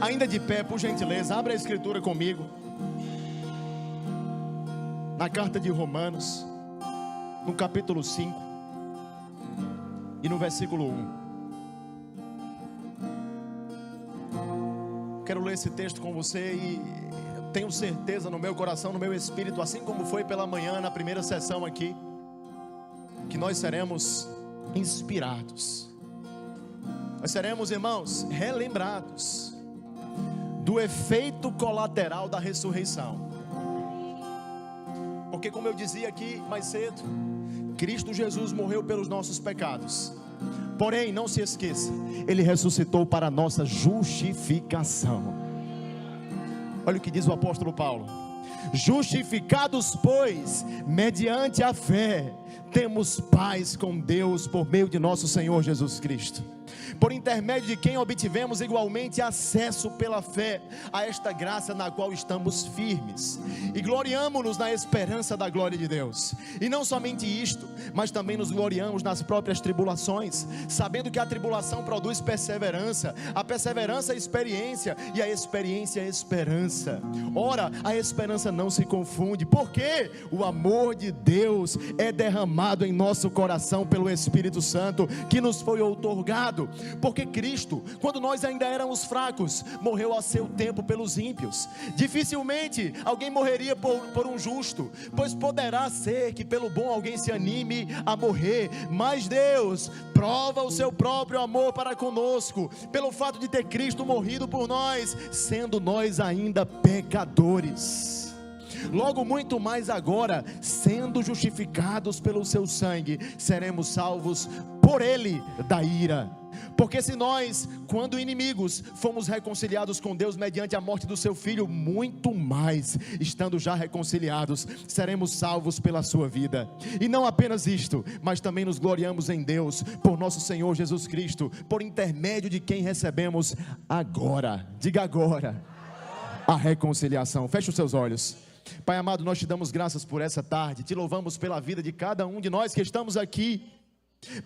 Ainda de pé, por gentileza, abra a escritura comigo. Na carta de Romanos, no capítulo 5 e no versículo 1. Quero ler esse texto com você e tenho certeza no meu coração, no meu espírito, assim como foi pela manhã na primeira sessão aqui, que nós seremos inspirados. Nós seremos, irmãos, relembrados do efeito colateral da ressurreição. Porque, como eu dizia aqui mais cedo, Cristo Jesus morreu pelos nossos pecados. Porém, não se esqueça, Ele ressuscitou para a nossa justificação. Olha o que diz o apóstolo Paulo: justificados, pois, mediante a fé, temos paz com Deus por meio de nosso Senhor Jesus Cristo, por intermédio de quem obtivemos igualmente acesso pela fé a esta graça na qual estamos firmes, e gloriamo-nos na esperança da glória de Deus. E não somente isto, mas também nos gloriamos nas próprias tribulações, sabendo que a tribulação produz perseverança, a perseverança experiência, e a experiência esperança. Ora, a esperança não se confunde, porque o amor de Deus é derramado em nosso coração pelo Espírito Santo que nos foi outorgado. Porque Cristo, quando nós ainda éramos fracos, morreu a seu tempo pelos ímpios. Dificilmente alguém morreria por um justo, pois poderá ser que pelo bom alguém se anime a morrer, mas Deus prova o seu próprio amor para conosco, pelo fato de ter Cristo morrido por nós, sendo nós ainda pecadores. Logo muito mais agora, sendo justificados pelo seu sangue, seremos salvos por ele da ira. Porque se nós, quando inimigos, fomos reconciliados com Deus mediante a morte do seu Filho, muito mais, estando já reconciliados, seremos salvos pela sua vida. E não apenas isto, mas também nos gloriamos em Deus, por nosso Senhor Jesus Cristo, por intermédio de quem recebemos agora, diga agora, a reconciliação. Feche os seus olhos. Pai amado, nós te damos graças por essa tarde, te louvamos pela vida de cada um de nós que estamos aqui.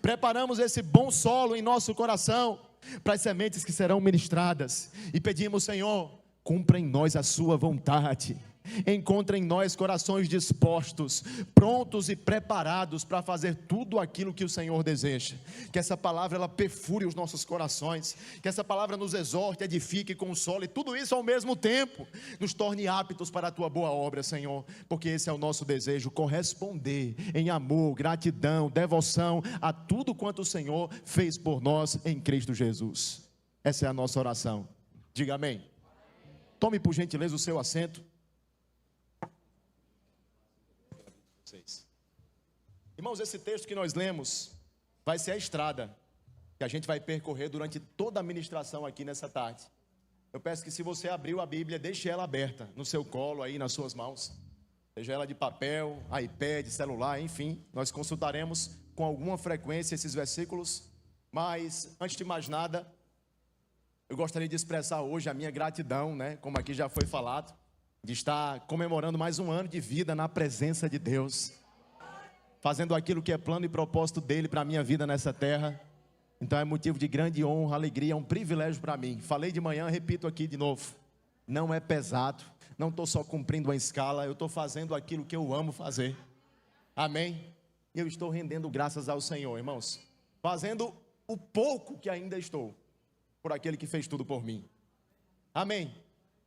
Preparamos esse bom solo em nosso coração para as sementes que serão ministradas, e pedimos, Senhor, cumpra em nós a sua vontade. Encontra em nós corações dispostos, prontos e preparados para fazer tudo aquilo que o Senhor deseja. Que essa palavra ela perfure os nossos corações, que essa palavra nos exorte, edifique, console, tudo isso ao mesmo tempo nos torne aptos para a tua boa obra, Senhor, porque esse é o nosso desejo, corresponder em amor, gratidão, devoção a tudo quanto o Senhor fez por nós em Cristo Jesus. Essa é a nossa oração. Diga amém. Tome por gentileza o seu assento. Irmãos, esse texto que nós lemos vai ser a estrada que a gente vai percorrer durante toda a ministração aqui nessa tarde. Eu peço que, se você abriu a Bíblia, deixe ela aberta no seu colo aí, nas suas mãos, seja ela de papel, iPad, celular, enfim, nós consultaremos com alguma frequência esses versículos. Mas antes de mais nada, eu gostaria de expressar hoje a minha gratidão, como aqui já foi falado, de estar comemorando mais um ano de vida na presença de Deus, fazendo aquilo que é plano e propósito dele para a minha vida nessa terra. Então é motivo de grande honra, alegria, é um privilégio para mim. Falei de manhã, repito aqui de novo, não é pesado, não estou só cumprindo uma escala, eu estou fazendo aquilo que eu amo fazer, amém? E eu estou rendendo graças ao Senhor, irmãos, fazendo o pouco que ainda estou, por aquele que fez tudo por mim, amém?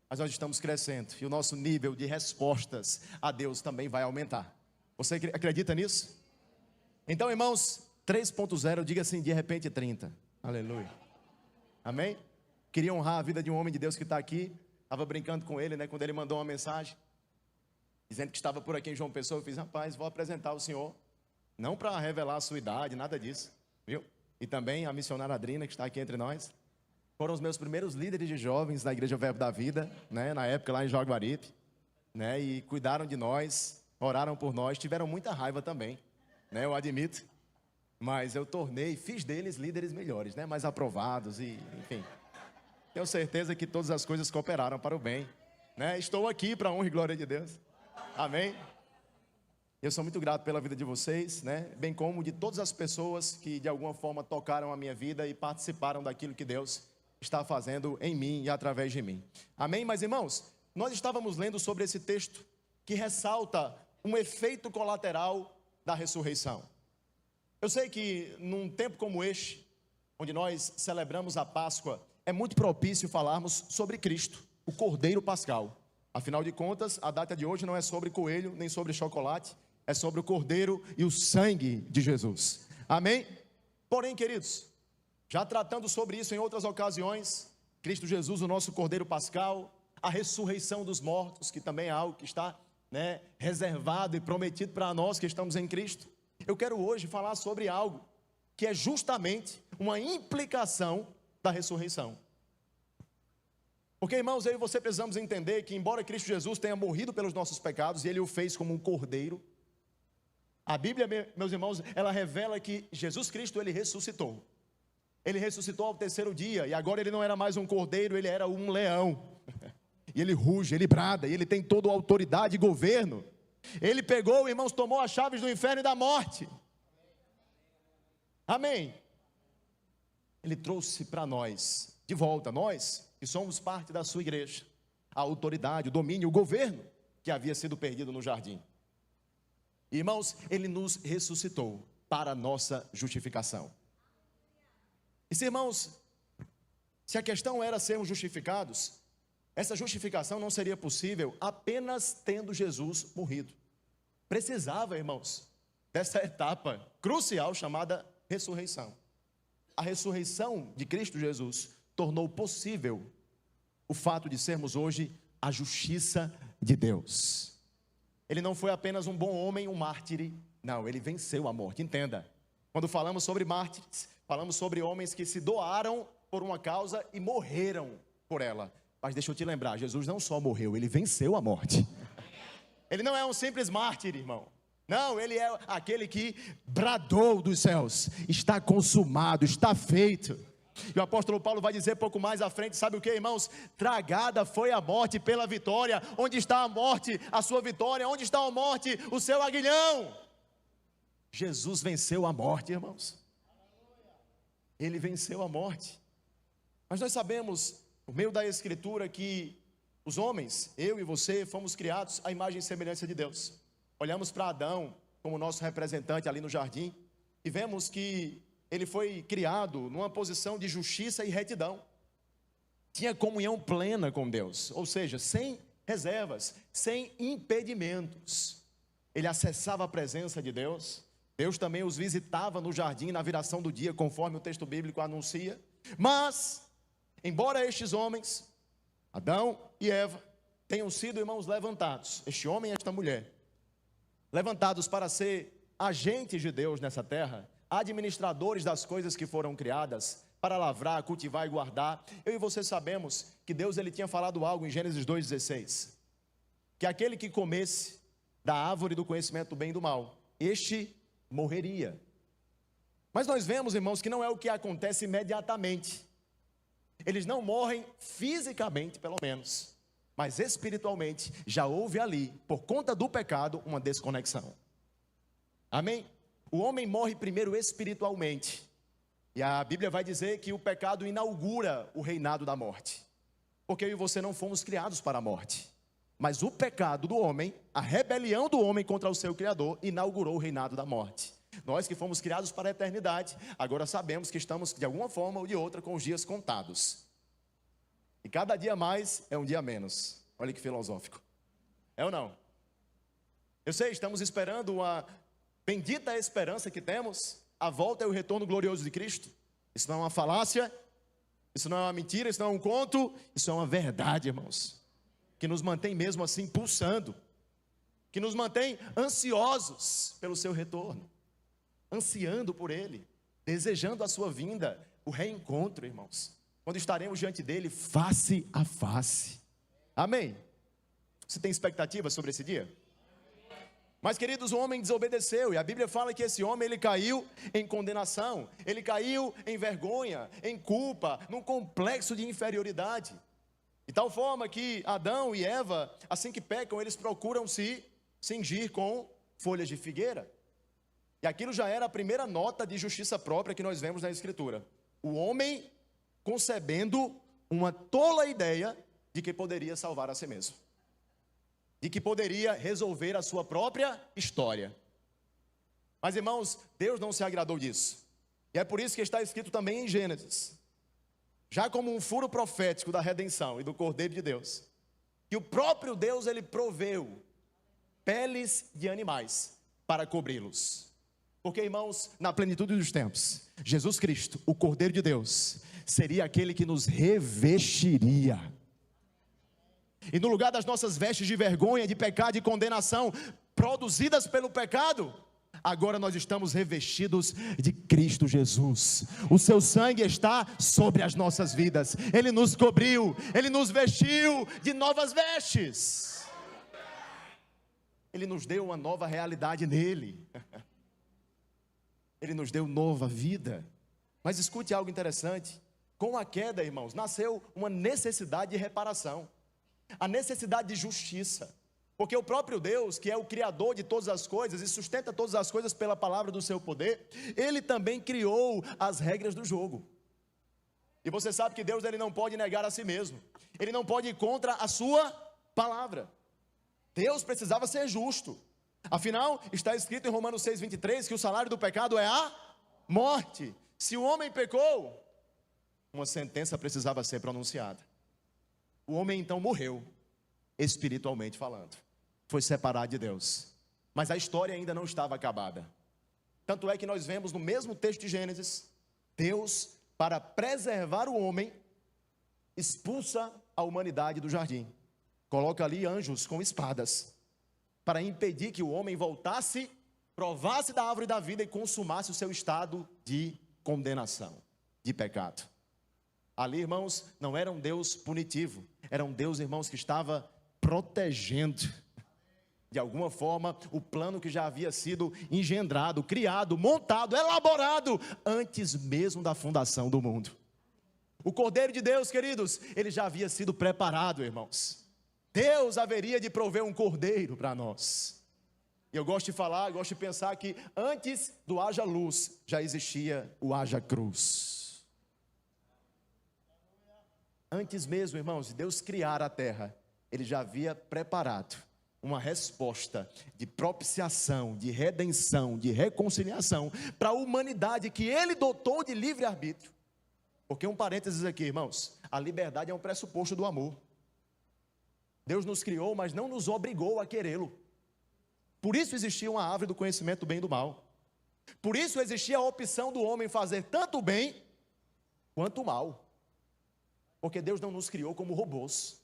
Mas nós estamos crescendo, e o nosso nível de respostas a Deus também vai aumentar. Você acredita nisso? Então, irmãos, 3.0, diga assim, de repente 30. Aleluia. Amém? Queria honrar a vida de um homem de Deus que está aqui. Estava brincando com ele, quando ele mandou uma mensagem, dizendo que estava por aqui em João Pessoa. Eu fiz, rapaz, vou apresentar o senhor. Não para revelar a sua idade, nada disso, viu? E também a missionária Adrina, que está aqui entre nós. Foram os meus primeiros líderes de jovens na Igreja Verbo da Vida, na época lá em Jaguaribe, e cuidaram de nós, oraram por nós, tiveram muita raiva também, eu admito, mas eu fiz deles líderes melhores, mais aprovados, e enfim, tenho certeza que todas as coisas cooperaram para o bem, estou aqui para a honra e glória de Deus, amém? Eu sou muito grato pela vida de vocês, bem como de todas as pessoas que de alguma forma tocaram a minha vida e participaram daquilo que Deus está fazendo em mim e através de mim. Amém? Mas irmãos, nós estávamos lendo sobre esse texto que ressalta um efeito colateral da ressurreição. Eu sei que num tempo como este, onde nós celebramos a Páscoa, é muito propício falarmos sobre Cristo, o Cordeiro Pascal. Afinal de contas, a data de hoje não é sobre coelho, nem sobre chocolate, é sobre o Cordeiro e o sangue de Jesus. Amém? Porém, queridos, já tratando sobre isso em outras ocasiões, Cristo Jesus, o nosso Cordeiro Pascal, a ressurreição dos mortos, que também é algo que está, reservado e prometido para nós que estamos em Cristo. Eu quero hoje falar sobre algo que é justamente uma implicação da ressurreição. Porque, irmãos, eu e você precisamos entender que, embora Cristo Jesus tenha morrido pelos nossos pecados, e Ele o fez como um cordeiro, a Bíblia, meus irmãos, ela revela que Jesus Cristo, Ele ressuscitou. Ele ressuscitou ao terceiro dia, e agora Ele não era mais um cordeiro, Ele era um leão. E Ele ruge, Ele brada, e Ele tem toda a autoridade e governo. Ele pegou, irmãos, tomou as chaves do inferno e da morte. Amém. Ele trouxe para nós, de volta, nós que somos parte da sua igreja, a autoridade, o domínio, o governo que havia sido perdido no jardim. Irmãos, Ele nos ressuscitou para a nossa justificação. E se, irmãos, se a questão era sermos justificados, essa justificação não seria possível apenas tendo Jesus morrido. Precisava, irmãos, dessa etapa crucial chamada ressurreição. A ressurreição de Cristo Jesus tornou possível o fato de sermos hoje a justiça de Deus. Ele não foi apenas um bom homem, um mártir. Não, Ele venceu a morte. Entenda, quando falamos sobre mártires, falamos sobre homens que se doaram por uma causa e morreram por ela. Mas deixa eu te lembrar, Jesus não só morreu, Ele venceu a morte. Ele não é um simples mártir, irmão. Não, Ele é aquele que bradou dos céus: está consumado, está feito. E o apóstolo Paulo vai dizer pouco mais à frente, sabe o que, irmãos? Tragada foi a morte pela vitória. Onde está a morte, a sua vitória? Onde está a morte, o seu aguilhão? Jesus venceu a morte, irmãos. Ele venceu a morte. Mas nós sabemos, por meio da Escritura, que os homens, eu e você, fomos criados à imagem e semelhança de Deus. Olhamos para Adão como nosso representante ali no jardim e vemos que ele foi criado numa posição de justiça e retidão. Tinha comunhão plena com Deus, ou seja, sem reservas, sem impedimentos. Ele acessava a presença de Deus. Deus também os visitava no jardim na viração do dia, conforme o texto bíblico anuncia. Mas, embora estes homens, Adão e Eva, tenham sido, irmãos, levantados, este homem e esta mulher, levantados para ser agentes de Deus nessa terra, administradores das coisas que foram criadas, para lavrar, cultivar e guardar. Eu e você sabemos que Deus, Ele tinha falado algo em Gênesis 2,16, que aquele que comesse da árvore do conhecimento do bem e do mal, este morreria. Mas nós vemos, irmãos, que não é o que acontece imediatamente. Eles não morrem fisicamente, pelo menos, mas espiritualmente já houve ali, por conta do pecado, uma desconexão. Amém? O homem morre primeiro espiritualmente, e a Bíblia vai dizer que o pecado inaugura o reinado da morte, porque eu e você não fomos criados para a morte, mas o pecado do homem, a rebelião do homem contra o seu Criador, inaugurou o reinado da morte. Nós que fomos criados para a eternidade, agora sabemos que estamos de alguma forma ou de outra com os dias contados, e cada dia mais é um dia menos. Olha que filosófico, é ou não? Eu sei, estamos esperando uma bendita esperança que temos, a volta e o retorno glorioso de Cristo. Isso não é uma falácia, isso não é uma mentira, isso não é um conto, isso é uma verdade, irmãos, que nos mantém mesmo assim pulsando, que nos mantém ansiosos pelo seu retorno, ansiando por Ele, desejando a sua vinda, o reencontro, irmãos, quando estaremos diante dEle face a face. Amém? Você tem expectativa sobre esse dia? Mas, queridos, o homem desobedeceu, e a Bíblia fala que esse homem, ele caiu em condenação, ele caiu em vergonha, em culpa, num complexo de inferioridade, de tal forma que Adão e Eva, assim que pecam, eles procuram se cingir com folhas de figueira, e aquilo já era a primeira nota de justiça própria que nós vemos na Escritura. O homem concebendo uma tola ideia de que poderia salvar a si mesmo, de que poderia resolver a sua própria história. Mas, irmãos, Deus não se agradou disso. E é por isso que está escrito também em Gênesis, já como um furo profético da redenção e do Cordeiro de Deus, que o próprio Deus, ele proveu peles de animais para cobri-los. Porque, irmãos, na plenitude dos tempos, Jesus Cristo, o Cordeiro de Deus, seria aquele que nos revestiria. E no lugar das nossas vestes de vergonha, de pecado e condenação, produzidas pelo pecado, agora nós estamos revestidos de Cristo Jesus. O seu sangue está sobre as nossas vidas. Ele nos cobriu, Ele nos vestiu de novas vestes. Ele nos deu uma nova realidade nele. Ele nos deu nova vida. Mas escute algo interessante. Com a queda, irmãos, nasceu uma necessidade de reparação. A necessidade de justiça. Porque o próprio Deus, que é o Criador de todas as coisas e sustenta todas as coisas pela palavra do seu poder, Ele também criou as regras do jogo. E você sabe que Deus, ele não pode negar a si mesmo. Ele não pode ir contra a sua palavra. Deus precisava ser justo. Afinal, está escrito em Romanos 6:23 que o salário do pecado é a morte. Se o homem pecou, uma sentença precisava ser pronunciada. O homem então morreu, espiritualmente falando. Foi separado de Deus. Mas a história ainda não estava acabada. Tanto é que nós vemos no mesmo texto de Gênesis, Deus, para preservar o homem, expulsa a humanidade do jardim. Coloca ali anjos com espadas, para impedir que o homem voltasse, provasse da árvore da vida e consumasse o seu estado de condenação, de pecado. Ali, irmãos, não era um Deus punitivo, era um Deus, irmãos, que estava protegendo, de alguma forma, o plano que já havia sido engendrado, criado, montado, elaborado, antes mesmo da fundação do mundo. O Cordeiro de Deus, queridos, ele já havia sido preparado, irmãos. Deus haveria de prover um cordeiro para nós. E eu gosto de falar, gosto de pensar que antes do haja luz, já existia o haja cruz. Antes mesmo, irmãos, de Deus criar a terra, Ele já havia preparado uma resposta de propiciação, de redenção, de reconciliação para a humanidade que Ele dotou de livre-arbítrio. Porque um parênteses aqui, irmãos, a liberdade é um pressuposto do amor. Deus nos criou, mas não nos obrigou a querê-lo. Por isso existia uma árvore do conhecimento do bem e do mal. Por isso existia a opção do homem fazer tanto o bem quanto o mal. Porque Deus não nos criou como robôs.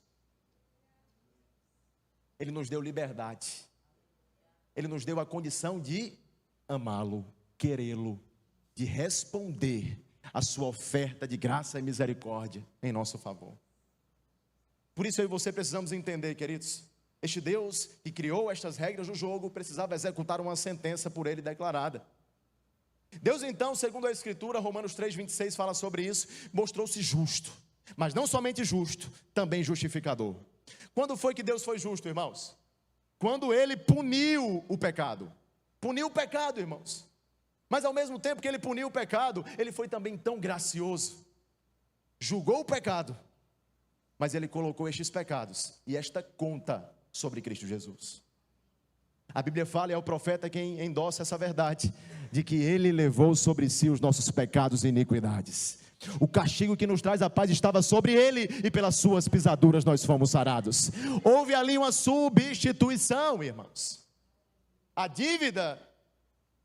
Ele nos deu liberdade. Ele nos deu a condição de amá-lo, querê-lo, de responder a sua oferta de graça e misericórdia em nosso favor. Por isso eu e você precisamos entender, queridos, este Deus que criou estas regras do jogo precisava executar uma sentença por ele declarada. Deus então, segundo a Escritura, Romanos 3:26 fala sobre isso, mostrou-se justo, mas não somente justo, também justificador. Quando foi que Deus foi justo, irmãos? Quando Ele puniu o pecado. Puniu o pecado, irmãos. Mas ao mesmo tempo que Ele puniu o pecado, Ele foi também tão gracioso. Julgou o pecado, mas Ele colocou estes pecados e esta conta sobre Cristo Jesus. A Bíblia fala, e é o profeta quem endossa essa verdade, de que Ele levou sobre si os nossos pecados e iniquidades. O castigo que nos traz a paz estava sobre Ele, e pelas suas pisaduras nós fomos sarados. Houve ali uma substituição, irmãos. A dívida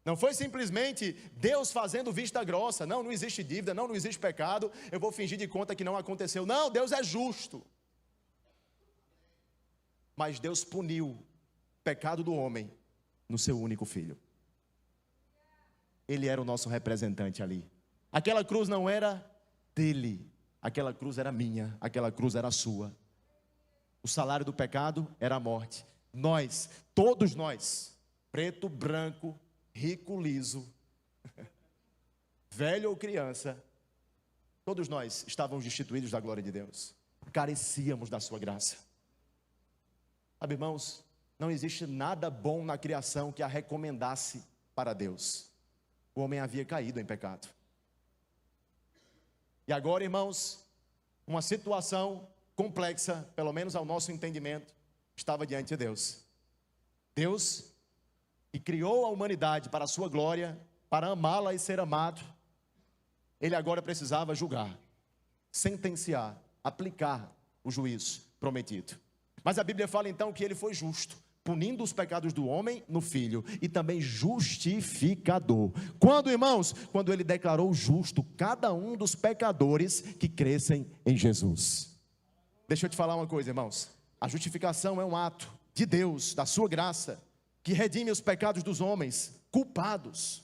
não foi simplesmente Deus fazendo vista grossa. Não existe dívida, não existe pecado, eu vou fingir de conta que não aconteceu. Não, Deus é justo. Mas Deus puniu o pecado do homem no seu único filho. Ele era o nosso representante ali. Aquela cruz não era dele, aquela cruz era minha, aquela cruz era sua. O salário do pecado era a morte. Nós, todos nós, preto, branco, rico, liso, velho ou criança, todos nós estávamos destituídos da glória de Deus. Carecíamos da sua graça. Sabe, irmãos, não existe nada bom na criação que a recomendasse para Deus. O homem havia caído em pecado. E agora, irmãos, uma situação complexa, pelo menos ao nosso entendimento, estava diante de Deus. Deus, que criou a humanidade para a sua glória, para amá-la e ser amado, Ele agora precisava julgar, sentenciar, aplicar o juízo prometido. Mas a Bíblia fala então que Ele foi justo, punindo os pecados do homem no Filho, e também justificador. Quando, irmãos? Quando Ele declarou justo cada um dos pecadores que crescem em Jesus. Deixa eu te falar uma coisa, irmãos. A justificação é um ato de Deus, da sua graça, que redime os pecados dos homens, culpados,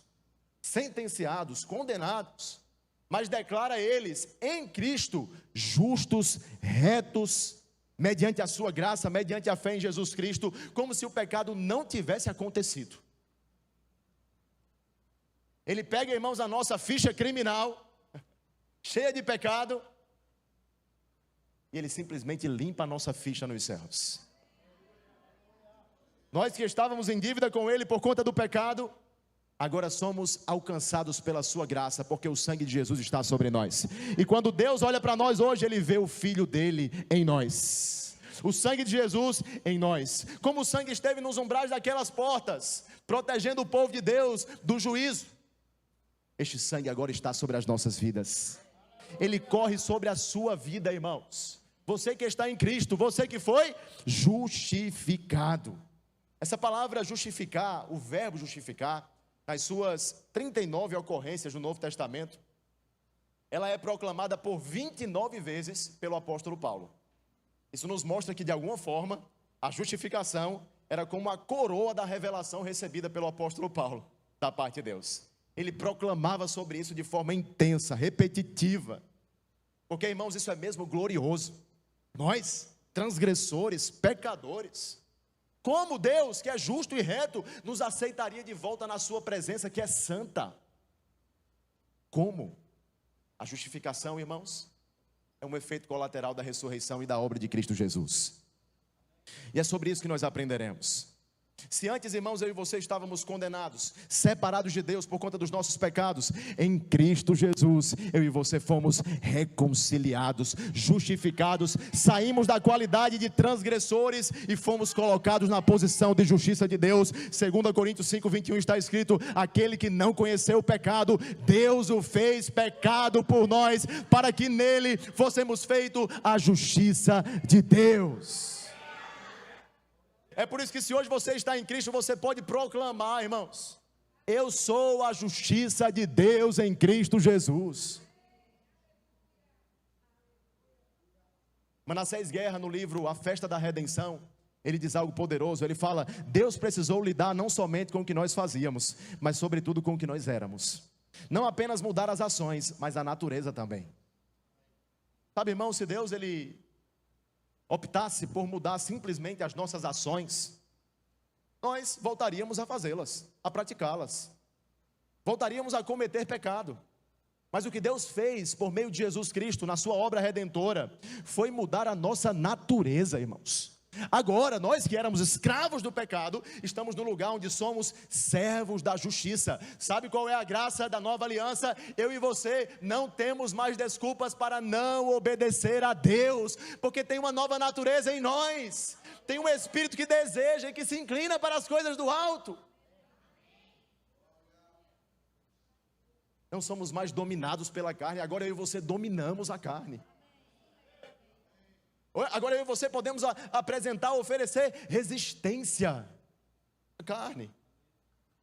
sentenciados, condenados, mas declara eles em Cristo justos, retos, mediante a sua graça, mediante a fé em Jesus Cristo, como se o pecado não tivesse acontecido. Ele pega, irmãos, a nossa ficha criminal, cheia de pecado, e Ele simplesmente limpa a nossa ficha nos céus. Nós que estávamos em dívida com Ele por conta do pecado, agora somos alcançados pela sua graça, porque o sangue de Jesus está sobre nós. E quando Deus olha para nós hoje, Ele vê o Filho dele em nós. O sangue de Jesus em nós. Como o sangue esteve nos umbrais daquelas portas, protegendo o povo de Deus do juízo, este sangue agora está sobre as nossas vidas. Ele corre sobre a sua vida, irmãos. Você que está em Cristo, você que foi justificado. Essa palavra justificar, o verbo justificar, nas suas 39 ocorrências no Novo Testamento, ela é proclamada por 29 vezes pelo apóstolo Paulo. Isso nos mostra que, de alguma forma, a justificação era como a coroa da revelação recebida pelo apóstolo Paulo, da parte de Deus. Ele proclamava sobre isso de forma intensa, repetitiva, porque, irmãos, isso é mesmo glorioso. Nós, transgressores, pecadores, como Deus, que é justo e reto, nos aceitaria de volta na sua presença, que é santa? Como? A justificação, irmãos, é um efeito colateral da ressurreição e da obra de Cristo Jesus. E é sobre isso que nós aprenderemos. Se antes, irmãos, eu e você estávamos condenados, separados de Deus por conta dos nossos pecados, em Cristo Jesus, eu e você fomos reconciliados, justificados, saímos da qualidade de transgressores e fomos colocados na posição de justiça de Deus. 2 Coríntios 5:21 está escrito: aquele que não conheceu o pecado, Deus o fez pecado por nós, para que nele fôssemos feitos a justiça de Deus. É por isso que, se hoje você está em Cristo, você pode proclamar, irmãos: eu sou a justiça de Deus em Cristo Jesus. Manassés Guerra, no livro A Festa da Redenção, ele diz algo poderoso. Ele fala: Deus precisou lidar não somente com o que nós fazíamos, mas sobretudo com o que nós éramos. Não apenas mudar as ações, mas a natureza também. Sabe, irmão, se Deus optasse por mudar simplesmente as nossas ações, nós voltaríamos a fazê-las, a praticá-las, voltaríamos a cometer pecado. Mas o que Deus fez por meio de Jesus Cristo, na sua obra redentora, foi mudar a nossa natureza, irmãos. Agora, nós que éramos escravos do pecado, estamos no lugar onde somos servos da justiça. Sabe qual é a graça da nova aliança? Eu e você não temos mais desculpas para não obedecer a Deus, porque tem uma nova natureza em nós. Tem um espírito que deseja e que se inclina para as coisas do alto. Não somos mais dominados pela carne, agora eu e você dominamos a carne. Agora eu e você podemos apresentar, oferecer resistência à carne.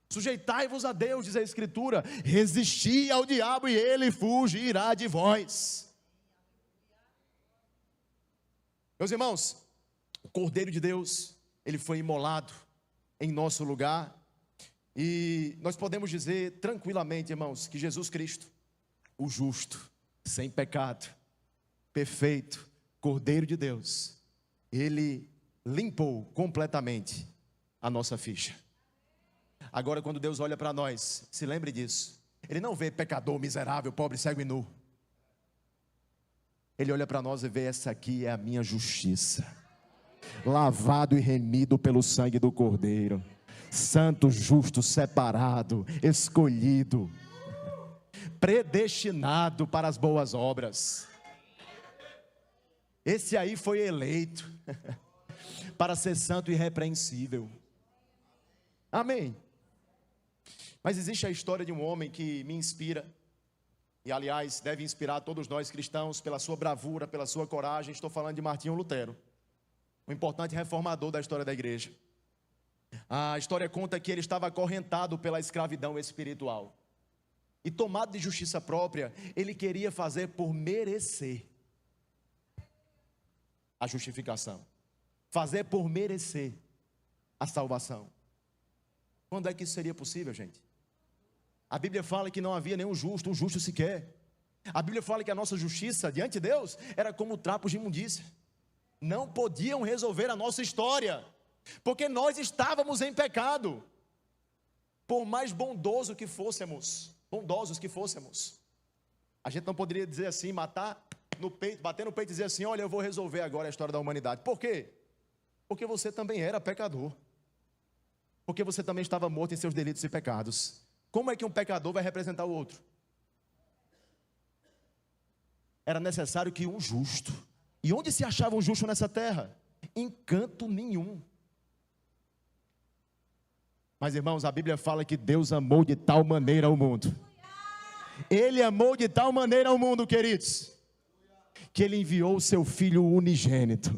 Sujeitai-vos a Deus, diz a Escritura. Resisti ao diabo e ele fugirá de vós. Meus irmãos, o Cordeiro de Deus, ele foi imolado em nosso lugar. E nós podemos dizer tranquilamente, irmãos, que Jesus Cristo, o justo, sem pecado, perfeito, Cordeiro de Deus, ele limpou completamente a nossa ficha. Agora, quando Deus olha para nós, se lembre disso, ele não vê pecador, miserável, pobre, cego e nu. Ele olha para nós e vê: essa aqui é a minha justiça, lavado e remido pelo sangue do Cordeiro, santo, justo, separado, escolhido, predestinado para as boas obras. Esse aí foi eleito para ser santo e irrepreensível. Amém. Mas existe a história de um homem que me inspira, e aliás deve inspirar todos nós cristãos pela sua bravura, pela sua coragem. Estou falando de Martinho Lutero, um importante reformador da história da igreja. A história conta que ele estava acorrentado pela escravidão espiritual, e tomado de justiça própria, ele queria fazer por merecer a justificação, fazer por merecer a salvação. Quando é que isso seria possível, gente? A Bíblia fala que não havia nenhum justo, um justo sequer. A Bíblia fala que a nossa justiça diante de Deus era como trapos de imundícia. Não podiam resolver a nossa história, porque nós estávamos em pecado. Por mais bondosos que fôssemos, a gente não poderia dizer assim, matar no peito, bater no peito e dizer assim: olha, eu vou resolver agora a história da humanidade. Por quê? Porque você também era pecador, porque você também estava morto em seus delitos e pecados. Como é que um pecador vai representar o outro? Era necessário que um justo. E onde se achava um justo nessa terra? Em canto nenhum. Mas irmãos, a Bíblia fala que Deus amou de tal maneira o mundo. Ele amou de tal maneira o mundo, queridos, que Ele enviou o seu Filho unigênito,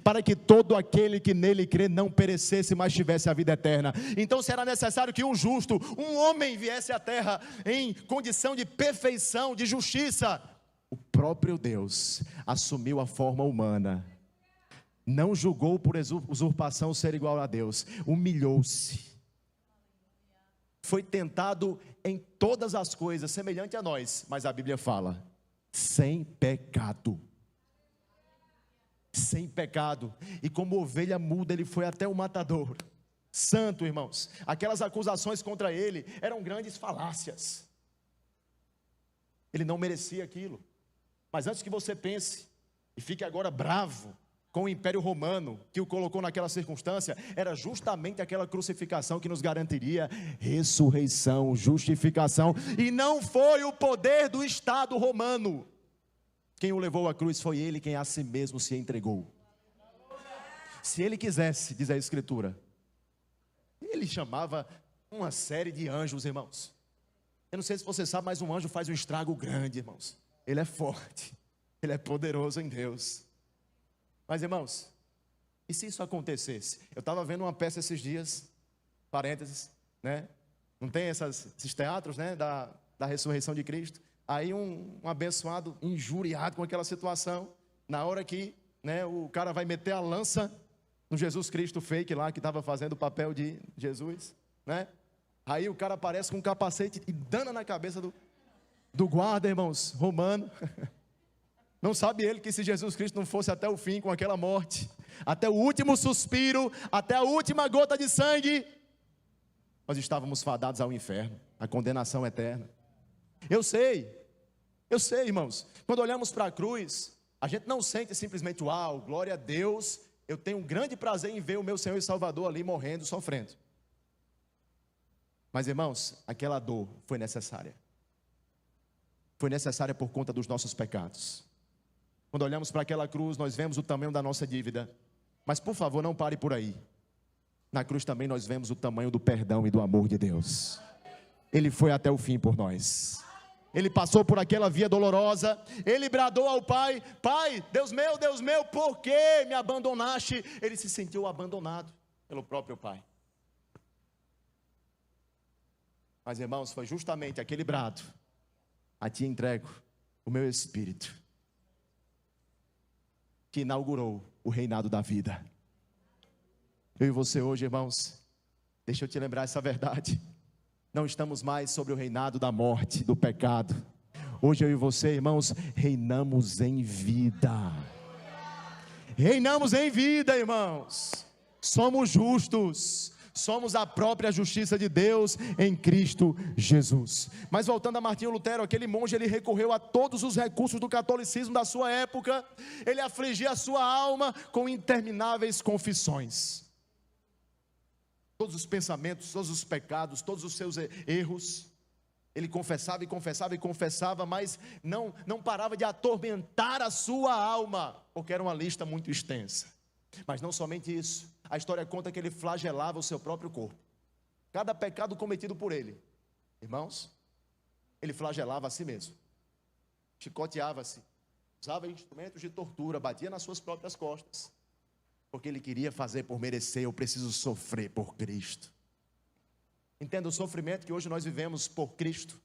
para que todo aquele que nele crê não perecesse, mas tivesse a vida eterna. Então será necessário que um justo, um homem viesse à terra em condição de perfeição, de justiça. O próprio Deus assumiu a forma humana, não julgou por usurpação ser igual a Deus, humilhou-se, foi tentado em todas as coisas, semelhante a nós, mas a Bíblia fala, sem pecado. Sem pecado. E como ovelha muda, ele foi até o matador. Santo, irmãos. Aquelas acusações contra ele eram grandes falácias. Ele não merecia aquilo. Mas antes que você pense e fique agora bravo com o Império Romano que o colocou naquela circunstância, era justamente aquela crucificação que nos garantiria ressurreição, justificação, e não foi o poder do Estado romano. Quem o levou à cruz foi ele quem a si mesmo se entregou. Se ele quisesse, diz a Escritura, ele chamava uma série de anjos, irmãos. Eu não sei se você sabe, mas um anjo faz um estrago grande, irmãos. Ele é forte, ele é poderoso em Deus. Mas irmãos, e se isso acontecesse? Eu estava vendo uma peça esses dias, parênteses, né? Não tem esses teatros, né? Da ressurreição de Cristo. Aí um abençoado, injuriado com aquela situação, na hora que, né, o cara vai meter a lança no Jesus Cristo fake lá, que estava fazendo o papel de Jesus, né? Aí o cara aparece com um capacete e dana na cabeça do guarda, irmãos, romano. Não sabe ele que se Jesus Cristo não fosse até o fim com aquela morte, até o último suspiro, até a última gota de sangue, nós estávamos fadados ao inferno, à condenação eterna. Eu sei, irmãos, quando olhamos para a cruz, a gente não sente simplesmente, uau, glória a Deus, eu tenho um grande prazer em ver o meu Senhor e Salvador ali morrendo, sofrendo. Mas irmãos, aquela dor foi necessária por conta dos nossos pecados. Quando olhamos para aquela cruz, nós vemos o tamanho da nossa dívida, mas por favor não pare por aí. Na cruz também nós vemos o tamanho do perdão e do amor de Deus. Ele foi até o fim por nós. Ele passou por aquela via dolorosa. Ele bradou ao Pai: Pai, Deus meu, por que me abandonaste? Ele se sentiu abandonado pelo próprio Pai. Mas irmãos, foi justamente aquele brado: a ti entrego o meu espírito, que inaugurou o reinado da vida. Eu e você hoje, irmãos, deixa eu te lembrar essa verdade. Não estamos mais sobre o reinado da morte, do pecado. Hoje eu e você, irmãos, reinamos em vida. Reinamos em vida, irmãos. Somos justos. Somos a própria justiça de Deus em Cristo Jesus. Mas voltando a Martinho Lutero, aquele monge, ele recorreu a todos os recursos do catolicismo da sua época. Ele afligia a sua alma com intermináveis confissões. Todos os pensamentos, todos os pecados, todos os seus erros, Ele confessava e confessava e confessava, mas não parava de atormentar a sua alma, porque era uma lista muito extensa. Mas não somente isso, a história conta que ele flagelava o seu próprio corpo. Cada pecado cometido por ele, irmãos, ele flagelava a si mesmo, chicoteava-se, usava instrumentos de tortura, batia nas suas próprias costas, porque ele queria fazer por merecer. Eu preciso sofrer por Cristo. Entenda, o sofrimento que hoje nós vivemos por Cristo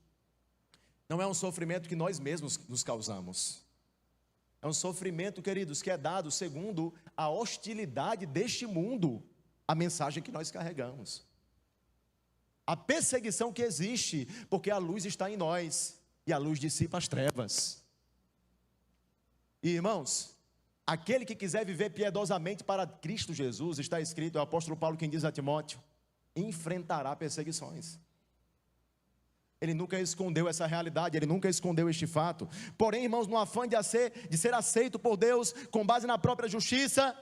não é um sofrimento que nós mesmos nos causamos. É um sofrimento, queridos, que é dado segundo a hostilidade deste mundo, a mensagem que nós carregamos. A perseguição que existe, porque a luz está em nós, e a luz dissipa as trevas. E irmãos, aquele que quiser viver piedosamente para Cristo Jesus, está escrito, é o apóstolo Paulo quem diz a Timóteo, enfrentará perseguições. Ele nunca escondeu essa realidade, ele nunca escondeu este fato. Porém, irmãos, no afã de ser aceito por Deus, com base na própria justiça,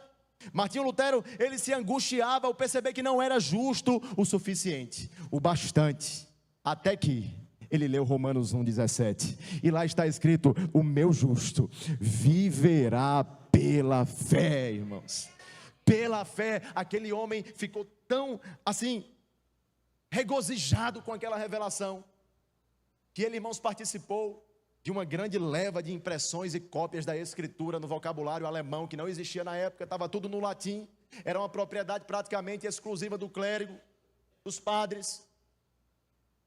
Martinho Lutero, ele se angustiava ao perceber que não era justo o suficiente, o bastante, até que ele leu Romanos 1,17, e lá está escrito, o meu justo viverá pela fé, irmãos. Pela fé, aquele homem ficou tão, assim, regozijado com aquela revelação, que ele, irmãos, participou de uma grande leva de impressões e cópias da Escritura no vocabulário alemão, que não existia na época, estava tudo no latim, era uma propriedade praticamente exclusiva do clérigo, dos padres.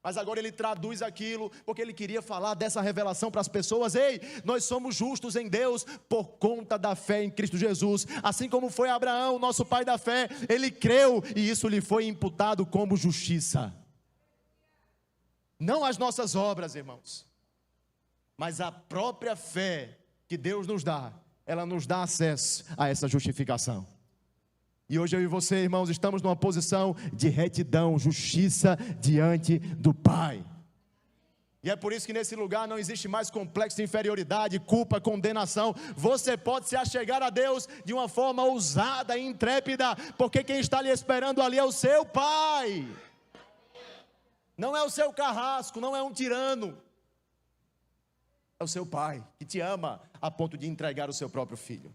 Mas agora ele traduz aquilo, porque ele queria falar dessa revelação para as pessoas. Ei, nós somos justos em Deus por conta da fé em Cristo Jesus. Assim como foi Abraão, nosso pai da fé, ele creu e isso lhe foi imputado como justiça. Não as nossas obras, irmãos, mas a própria fé que Deus nos dá, ela nos dá acesso a essa justificação. E hoje eu e você, irmãos, estamos numa posição de retidão, justiça diante do Pai. E é por isso que nesse lugar não existe mais complexo de inferioridade, culpa, condenação. Você pode se achegar a Deus de uma forma ousada e intrépida, porque quem está lhe esperando ali é o seu Pai. Não é o seu carrasco, não é um tirano. É o seu Pai, que te ama a ponto de entregar o seu próprio filho.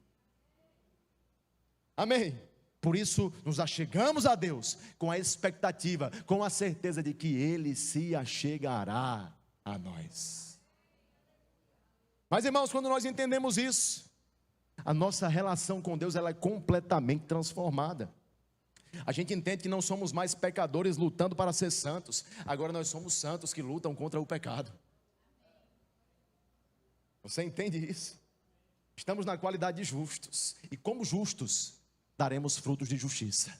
Amém? Por isso nos achegamos a Deus com a expectativa, com a certeza de que Ele se achegará a nós. Mas irmãos, quando nós entendemos isso, a nossa relação com Deus ela é completamente transformada. A gente entende que não somos mais pecadores lutando para ser santos, agora nós somos santos que lutam contra o pecado. Você entende isso? Estamos na qualidade de justos, e como justos, daremos frutos de justiça.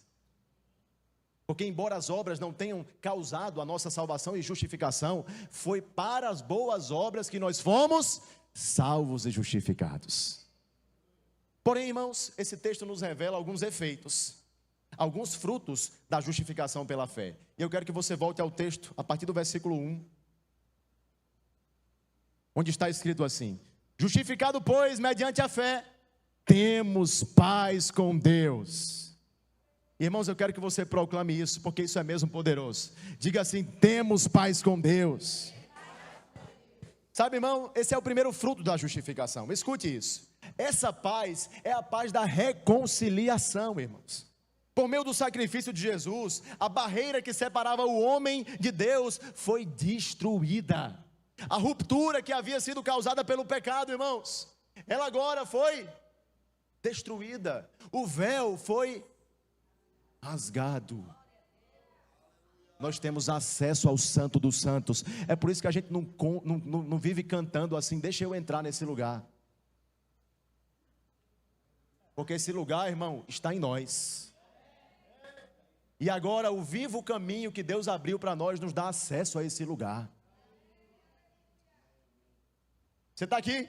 Porque embora as obras não tenham causado a nossa salvação e justificação, foi para as boas obras que nós fomos salvos e justificados. Porém, irmãos, esse texto nos revela alguns efeitos, alguns frutos da justificação pela fé. E eu quero que você volte ao texto, a partir do versículo 1, onde está escrito assim: justificado, pois, mediante a fé, temos paz com Deus. Irmãos, eu quero que você proclame isso, porque isso é mesmo poderoso. Diga assim: temos paz com Deus. Sabe, irmão, esse é o primeiro fruto da justificação. Escute isso. Essa paz é a paz da reconciliação, irmãos. Por meio do sacrifício de Jesus, a barreira que separava o homem de Deus foi destruída. A ruptura que havia sido causada pelo pecado, irmãos, ela agora foi destruída. O véu foi rasgado. Nós temos acesso ao Santo dos Santos. É por isso que a gente não vive cantando assim: deixa eu entrar nesse lugar. Porque esse lugar, irmão, está em nós. E agora o vivo caminho que Deus abriu para nós nos dá acesso a esse lugar. Você está aqui?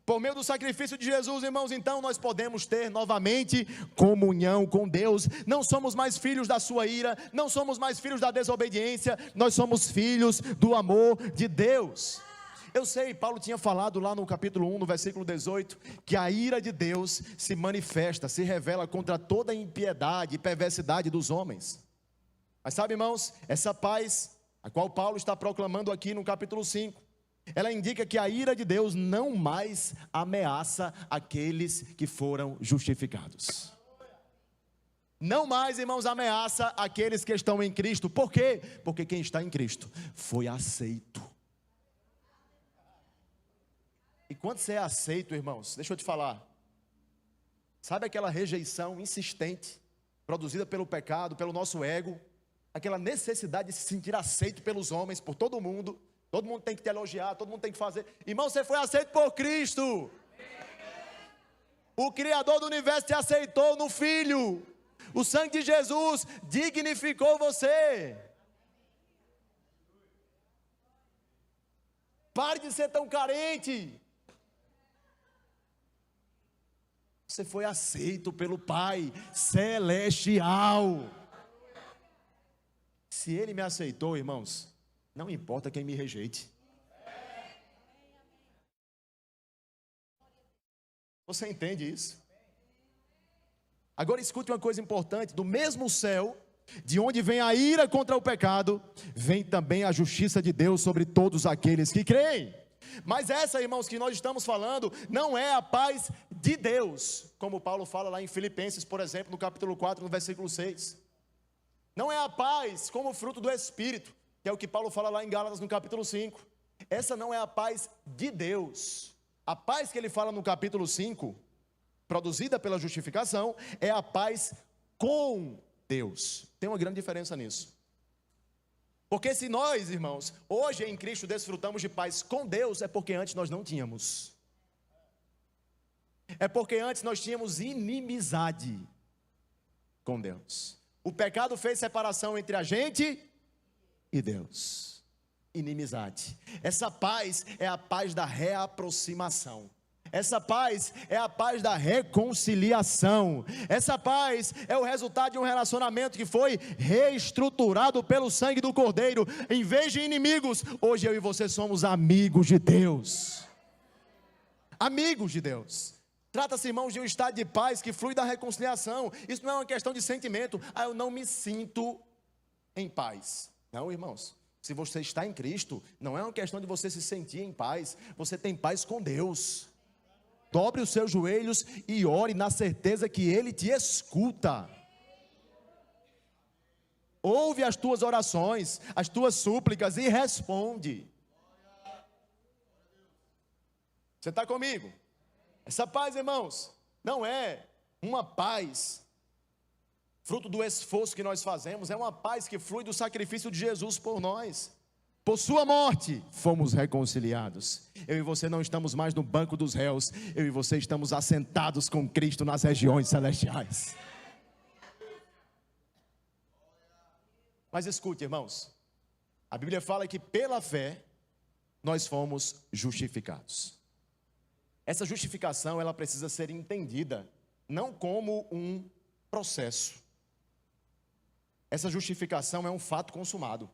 Por meio do sacrifício de Jesus, irmãos, então nós podemos ter novamente comunhão com Deus. Não somos mais filhos da sua ira, não somos mais filhos da desobediência, nós somos filhos do amor de Deus. Eu sei, Paulo tinha falado lá no capítulo 1, no versículo 18, que a ira de Deus se manifesta, se revela contra toda a impiedade e perversidade dos homens. Mas sabe, irmãos, essa paz, a qual Paulo está proclamando aqui no capítulo 5, ela indica que a ira de Deus não mais ameaça aqueles que foram justificados. Não mais, irmãos, ameaça aqueles que estão em Cristo. Por quê? Porque quem está em Cristo foi aceito. E quando você é aceito, irmãos, deixa eu te falar, sabe aquela rejeição insistente, produzida pelo pecado, pelo nosso ego, aquela necessidade de se sentir aceito pelos homens, por todo mundo tem que te elogiar, todo mundo tem que fazer. Irmão, você foi aceito por Cristo. O Criador do universo te aceitou no Filho. O sangue de Jesus dignificou você. Pare de ser tão carente. Você foi aceito pelo Pai Celestial. Se Ele me aceitou, irmãos, não importa quem me rejeite. Você entende isso? Agora escute uma coisa importante: do mesmo céu, de onde vem a ira contra o pecado, vem também a justiça de Deus sobre todos aqueles que creem. Mas essa, irmãos, que nós estamos falando, não é a paz de Deus, como Paulo fala lá em Filipenses, por exemplo, no capítulo 4, no versículo 6. Não é a paz como fruto do Espírito, que é o que Paulo fala lá em Gálatas, no capítulo 5. Essa não é a paz de Deus. A paz que ele fala no capítulo 5, produzida pela justificação, é a paz com Deus. Tem uma grande diferença nisso. Porque se nós, irmãos, hoje em Cristo desfrutamos de paz com Deus, é porque antes nós não tínhamos. É porque antes nós tínhamos inimizade com Deus. O pecado fez separação entre a gente e Deus. Inimizade. Essa paz é a paz da reaproximação. Essa paz é a paz da reconciliação. Essa paz é o resultado de um relacionamento que foi reestruturado pelo sangue do Cordeiro. Em vez de inimigos, hoje eu e você somos amigos de Deus. Amigos de Deus. Trata-se, irmãos, de um estado de paz que flui da reconciliação. Isso não é uma questão de sentimento. Eu não me sinto em paz. Não, irmãos. Se você está em Cristo, não é uma questão de você se sentir em paz. Você tem paz com Deus. Dobre os seus joelhos e ore na certeza que Ele te escuta. Ouve as tuas orações, as tuas súplicas e responde. Você está comigo? Essa paz, irmãos, não é uma paz fruto do esforço que nós fazemos, é uma paz que flui do sacrifício de Jesus por nós. Por sua morte, fomos reconciliados. Eu e você não estamos mais no banco dos réus. Eu e você estamos assentados com Cristo nas regiões celestiais. Mas escute, irmãos. A Bíblia fala que pela fé, nós fomos justificados. Essa justificação, ela precisa ser entendida, não como um processo. Essa justificação é um fato consumado.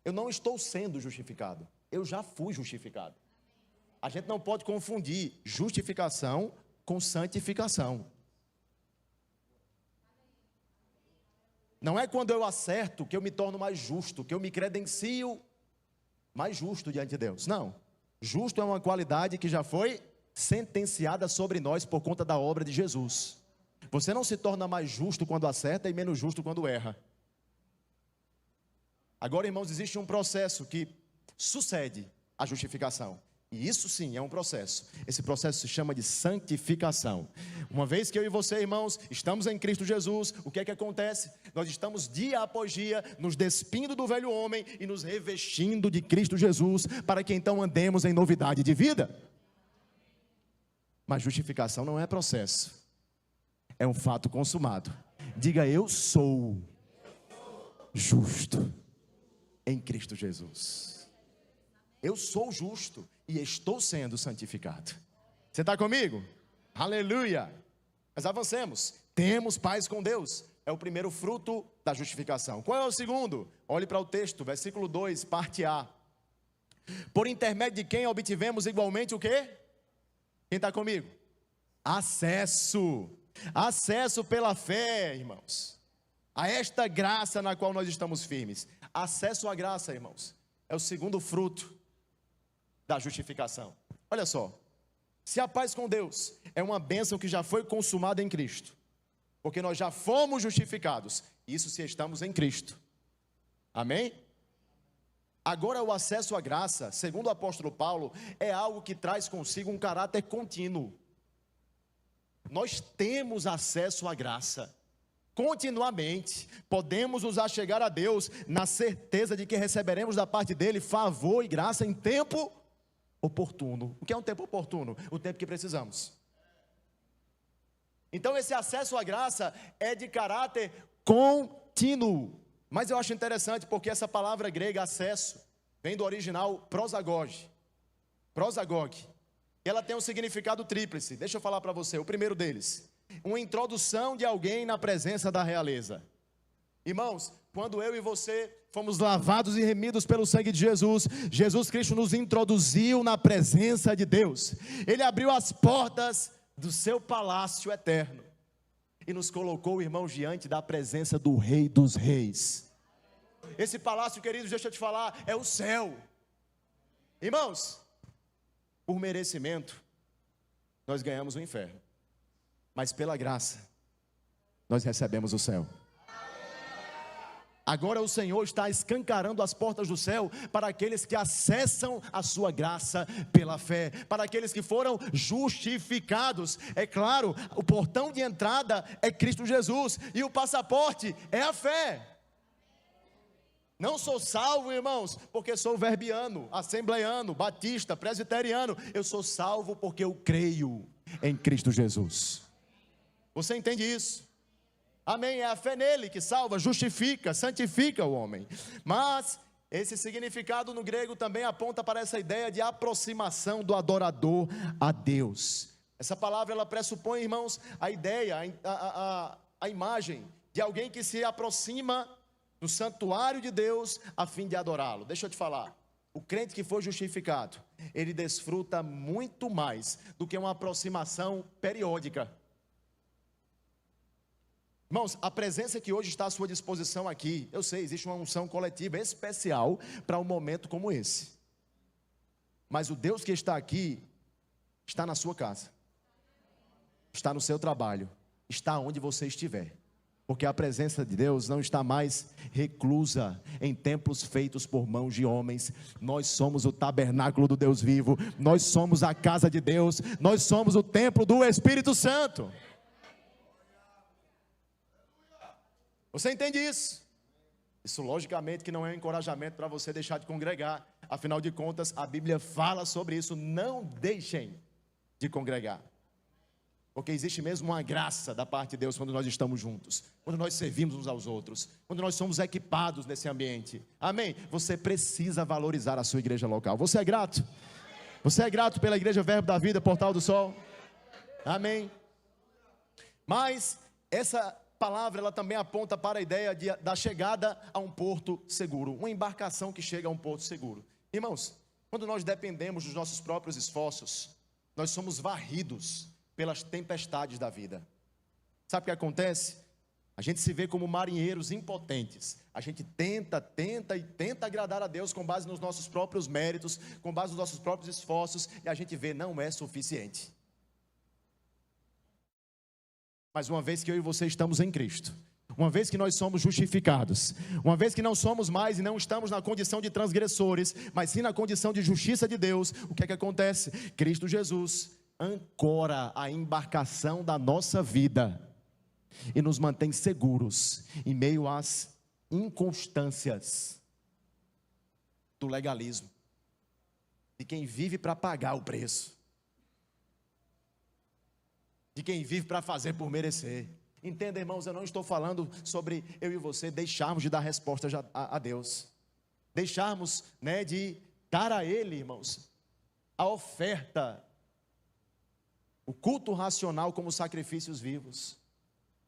Eu não estou sendo justificado, eu já fui justificado. A gente não pode confundir justificação com santificação. Não é quando eu acerto que eu me torno mais justo, que eu me credencio mais justo diante de Deus. Não, justo é uma qualidade que já foi sentenciada sobre nós por conta da obra de Jesus. Você não se torna mais justo quando acerta e menos justo quando erra. Agora, irmãos, existe um processo que sucede à justificação. E isso sim é um processo. Esse processo se chama de santificação. Uma vez que eu e você, irmãos, estamos em Cristo Jesus, o que é que acontece? Nós estamos dia após dia nos despindo do velho homem e nos revestindo de Cristo Jesus, para que então andemos em novidade de vida. Mas justificação não é processo, é um fato consumado. Diga: eu sou justo em Cristo Jesus. Eu sou justo e estou sendo santificado. Você está comigo? Aleluia! Mas avancemos. Temos paz com Deus. É o primeiro fruto da justificação. Qual é o segundo? Olhe para o texto, versículo 2, parte A. Por intermédio de quem obtivemos igualmente o quê? Quem está comigo? Acesso. Acesso pela fé, irmãos. a esta graça na qual nós estamos firmes. Acesso à graça, irmãos, é o segundo fruto da justificação. Olha só, se a paz com Deus é uma bênção que já foi consumada em Cristo, porque nós já fomos justificados, isso se estamos em Cristo, amém? Agora o acesso à graça, segundo o apóstolo Paulo, é algo que traz consigo um caráter contínuo. Nós temos acesso à graça continuamente, podemos nos achegar a Deus na certeza de que receberemos da parte dele favor e graça em tempo oportuno. O que é um tempo oportuno? O tempo que precisamos. Então esse acesso à graça é de caráter contínuo. Mas eu acho interessante porque essa palavra grega acesso vem do original prosagog. Ela tem um significado tríplice. Deixa eu falar para você, o primeiro deles, uma introdução de alguém na presença da realeza. Irmãos, quando eu e você fomos lavados e remidos pelo sangue de Jesus, Jesus Cristo nos introduziu na presença de Deus. Ele abriu as portas do seu palácio eterno e nos colocou, irmãos, diante da presença do Rei dos Reis. Esse palácio, queridos, deixa eu te falar, é o céu. Irmãos, por merecimento nós ganhamos o inferno, mas pela graça nós recebemos o céu. Agora o Senhor está escancarando as portas do céu para aqueles que acessam a sua graça pela fé, para aqueles que foram justificados. É claro, o portão de entrada é Cristo Jesus e o passaporte é a fé. Não sou salvo, irmãos, porque sou verbiano, assembleiano, batista, presbiteriano. Eu sou salvo porque eu creio em Cristo Jesus. Você entende isso? Amém, é a fé nele que salva, justifica, santifica o homem. Mas esse significado no grego também aponta para essa ideia de aproximação do adorador a Deus. Essa palavra ela pressupõe, irmãos, a ideia, a imagem de alguém que se aproxima do santuário de Deus a fim de adorá-lo. Deixa eu te falar, o crente que foi justificado, ele desfruta muito mais do que uma aproximação periódica. Irmãos, a presença que hoje está à sua disposição aqui, eu sei, existe uma unção coletiva especial para um momento como esse. Mas o Deus que está aqui, está na sua casa, está no seu trabalho, está onde você estiver. Porque a presença de Deus não está mais reclusa em templos feitos por mãos de homens. Nós somos o tabernáculo do Deus vivo, nós somos a casa de Deus, nós somos o templo do Espírito Santo. Você entende isso? Isso logicamente que não é um encorajamento para você deixar de congregar. Afinal de contas, a Bíblia fala sobre isso. Não deixem de congregar. Porque existe mesmo uma graça da parte de Deus quando nós estamos juntos, quando nós servimos uns aos outros, quando nós somos equipados nesse ambiente. Amém? Você precisa valorizar a sua igreja local. Você é grato? Você é grato pela Igreja Verbo da Vida, Portal do Sol? Amém? Mas essa palavra ela também aponta para a ideia da chegada a um porto seguro, uma embarcação que chega a um porto seguro. Irmãos, quando nós dependemos dos nossos próprios esforços, nós somos varridos pelas tempestades da vida. Sabe o que acontece? A gente se vê como marinheiros impotentes. A gente tenta agradar a Deus com base nos nossos próprios méritos, com base nos nossos próprios esforços, e a gente vê não é suficiente. Mas uma vez que eu e você estamos em Cristo, uma vez que nós somos justificados, uma vez que não somos mais e não estamos na condição de transgressores, mas sim na condição de justiça de Deus, o que é que acontece? Cristo Jesus ancora a embarcação da nossa vida e nos mantém seguros em meio às inconstâncias do legalismo, de quem vive para pagar o preço, de quem vive para fazer por merecer. Entenda, irmãos, eu não estou falando sobre eu e você deixarmos de dar respostas a Deus, deixarmos, de dar a Ele, irmãos, a oferta, o culto racional como sacrifícios vivos.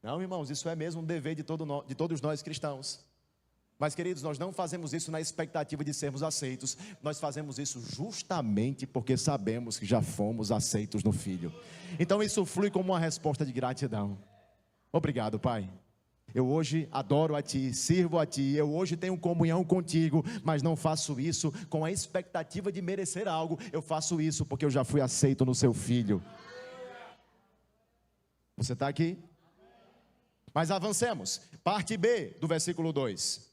Não, irmãos, isso é mesmo um dever de todos nós cristãos. Mas, queridos, nós não fazemos isso na expectativa de sermos aceitos. Nós fazemos isso justamente porque sabemos que já fomos aceitos no Filho. Então isso flui como uma resposta de gratidão. Obrigado, Pai. Eu hoje adoro a Ti, sirvo a Ti, eu hoje tenho comunhão contigo, mas não faço isso com a expectativa de merecer algo, eu faço isso porque eu já fui aceito no Seu Filho. Você está aqui? Mas avancemos, parte B do versículo 2.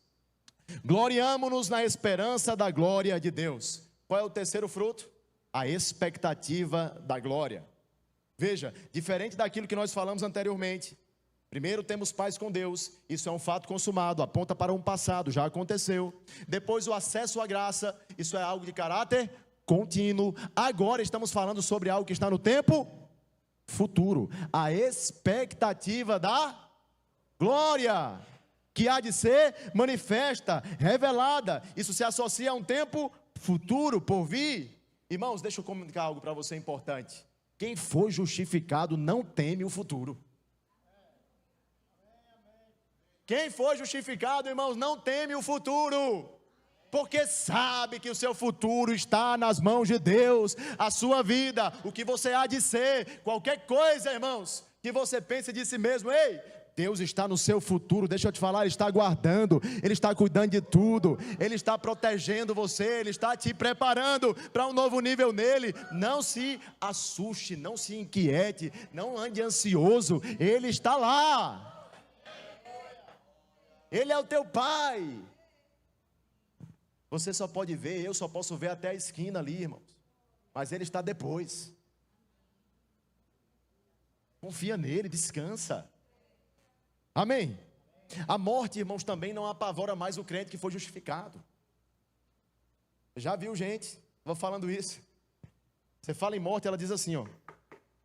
Gloriamo-nos na esperança da glória de Deus. Qual é o terceiro fruto? A expectativa da glória. Veja, diferente daquilo que nós falamos anteriormente, primeiro temos paz com Deus, isso é um fato consumado, aponta para um passado, já aconteceu. Depois o acesso à graça, isso é algo de caráter contínuo. Agora estamos falando sobre algo que está no tempo futuro, a expectativa da glória, que há de ser manifesta, revelada. Isso se associa a um tempo futuro, por vir. Irmãos, deixa eu comunicar algo para você importante. Quem foi justificado não teme o futuro. Quem foi justificado, irmãos, não teme o futuro, porque sabe que o seu futuro está nas mãos de Deus, a sua vida, o que você há de ser, qualquer coisa, irmãos, que você pense de si mesmo, ei, Deus está no seu futuro, deixa eu te falar, Ele está guardando, Ele está cuidando de tudo, Ele está protegendo você, Ele está te preparando para um novo nível nele. Não se assuste, não se inquiete, não ande ansioso, Ele está lá, Ele é o teu Pai. Você só pode ver, eu só posso ver até a esquina ali, irmãos, mas Ele está depois. Confia nele, descansa. Amém? A morte, irmãos, também não apavora mais o crente que foi justificado. Já viu gente, vou falando isso, você fala em morte, ela diz assim, ó,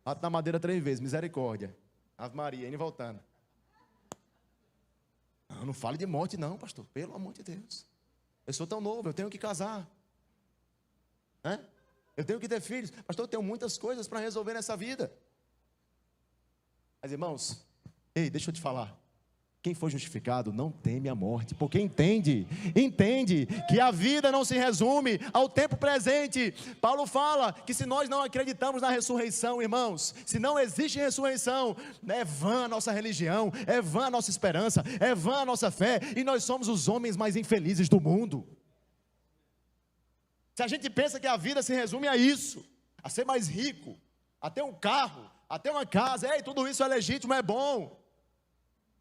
bate na madeira 3 vezes, misericórdia, Ave Maria, indo e voltando. Não fale de morte não, pastor, pelo amor de Deus, eu sou tão novo, eu tenho que casar, eu tenho que ter filhos, pastor, eu tenho muitas coisas para resolver nessa vida. Mas irmãos, ei, deixa eu te falar, quem foi justificado não teme a morte, porque entende que a vida não se resume ao tempo presente. Paulo fala que se nós não acreditamos na ressurreição, irmãos, se não existe ressurreição, é vã a nossa religião, é vã a nossa esperança, é vã a nossa fé, e nós somos os homens mais infelizes do mundo. Se a gente pensa que a vida se resume a isso, a ser mais rico, a ter um carro, a ter uma casa, ei, tudo isso é legítimo, é bom,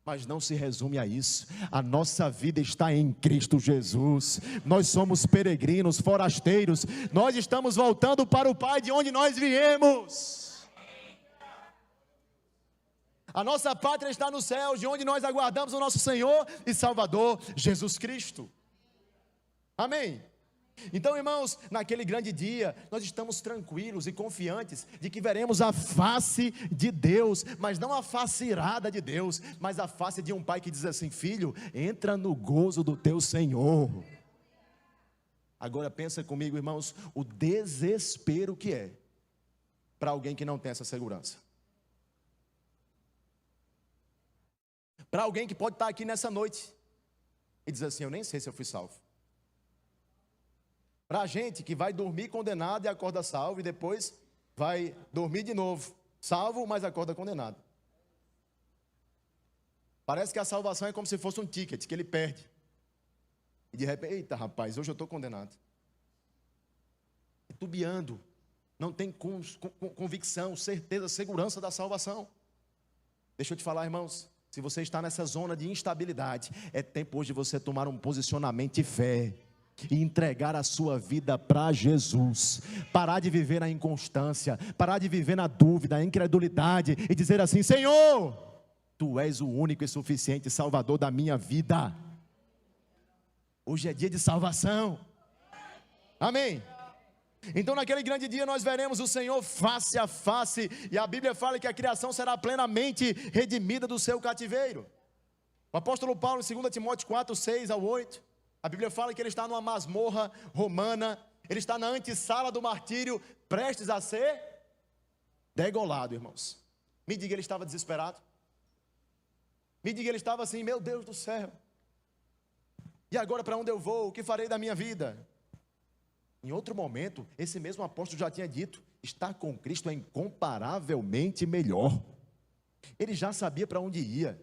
mas não se resume a isso. A nossa vida está em Cristo Jesus. Nós somos peregrinos, forasteiros. Nós estamos voltando para o Pai de onde nós viemos. A nossa pátria está no céu, de onde nós aguardamos o nosso Senhor e Salvador Jesus Cristo. Amém? Então, irmãos, naquele grande dia, nós estamos tranquilos e confiantes de que veremos a face de Deus, mas não a face irada de Deus, mas a face de um pai que diz assim, filho, entra no gozo do teu Senhor. Agora pensa comigo, irmãos, o desespero que é para alguém que não tem essa segurança. Para alguém que pode estar aqui nessa noite e dizer assim, eu nem sei se eu fui salvo. Para a gente que vai dormir condenado e acorda salvo, e depois vai dormir de novo, salvo, mas acorda condenado. Parece que a salvação é como se fosse um ticket que ele perde. E de repente, eita rapaz, hoje eu estou condenado. Titubeando, não tem convicção, certeza, segurança da salvação. Deixa eu te falar, irmãos, se você está nessa zona de instabilidade, é tempo hoje de você tomar um posicionamento de fé e entregar a sua vida para Jesus, parar de viver na inconstância, parar de viver na dúvida, na incredulidade e dizer assim, Senhor, Tu és o único e suficiente Salvador da minha vida. Hoje é dia de salvação. Amém? Então naquele grande dia nós veremos o Senhor face a face, e a Bíblia fala que a criação será plenamente redimida do seu cativeiro. O apóstolo Paulo em 2 Timóteo 4, 6 ao 8, a Bíblia fala que ele está numa masmorra romana, ele está na antessala do martírio, prestes a ser degolado, irmãos. Me diga, ele estava desesperado? Me diga, ele estava assim, meu Deus do céu, e agora para onde eu vou? O que farei da minha vida? Em outro momento, esse mesmo apóstolo já tinha dito, estar com Cristo é incomparavelmente melhor. Ele já sabia para onde ia.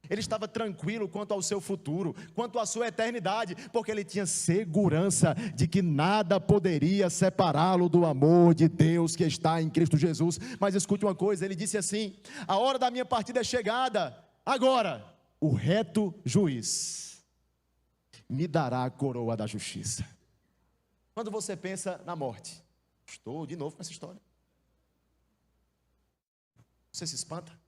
Ele estava tranquilo quanto ao seu futuro, quanto à sua eternidade, porque ele tinha segurança de que nada poderia separá-lo do amor de Deus que está em Cristo Jesus. Mas escute uma coisa, ele disse assim: a hora da minha partida é chegada, agora o reto juiz me dará a coroa da justiça. Quando você pensa na morte, estou de novo com essa história, você se espanta?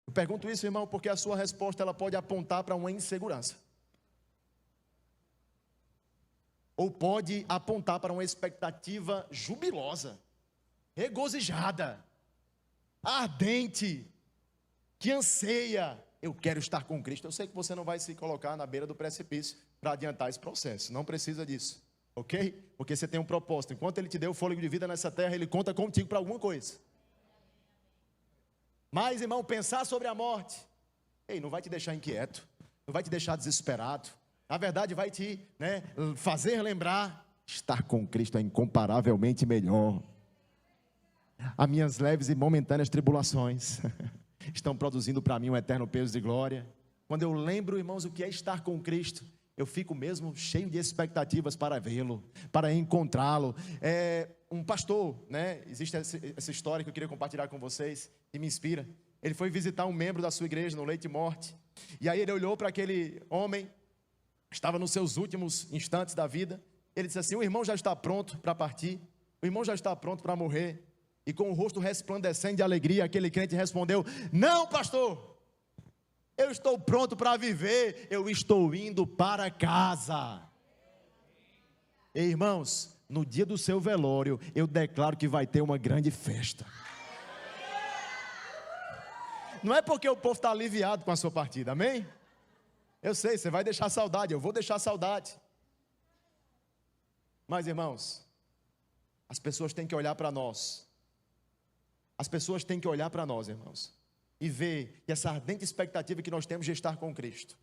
Eu pergunto isso, irmão, porque a sua resposta ela pode apontar para uma insegurança, ou pode apontar para uma expectativa jubilosa, regozijada, ardente, que anseia: eu quero estar com Cristo. Eu sei que você não vai se colocar na beira do precipício para adiantar esse processo, não precisa disso, ok? Porque você tem um propósito. Enquanto Ele te deu o fôlego de vida nessa terra, Ele conta contigo para alguma coisa. Mas, irmão, pensar sobre a morte, não vai te deixar inquieto, não vai te deixar desesperado. Na verdade, vai te fazer lembrar: estar com Cristo é incomparavelmente melhor. As minhas leves e momentâneas tribulações estão produzindo para mim um eterno peso de glória. Quando eu lembro, irmãos, o que é estar com Cristo, eu fico mesmo cheio de expectativas para vê-lo, para encontrá-lo. Um pastor, existe essa história que eu queria compartilhar com vocês, que me inspira. Ele foi visitar um membro da sua igreja no leito de morte, e aí ele olhou para aquele homem, estava nos seus últimos instantes da vida. Ele disse assim: o irmão já está pronto para partir, o irmão já está pronto para morrer. E com o rosto resplandecente de alegria, aquele crente respondeu: não, pastor, eu estou pronto para viver, eu estou indo para casa. E, irmãos, no dia do seu velório, eu declaro que vai ter uma grande festa. Não é porque o povo está aliviado com a sua partida, amém? Eu sei, você vai deixar saudade, eu vou deixar saudade. Mas, irmãos, as pessoas têm que olhar para nós. As pessoas têm que olhar para nós, irmãos, e ver que essa ardente expectativa que nós temos de estar com Cristo,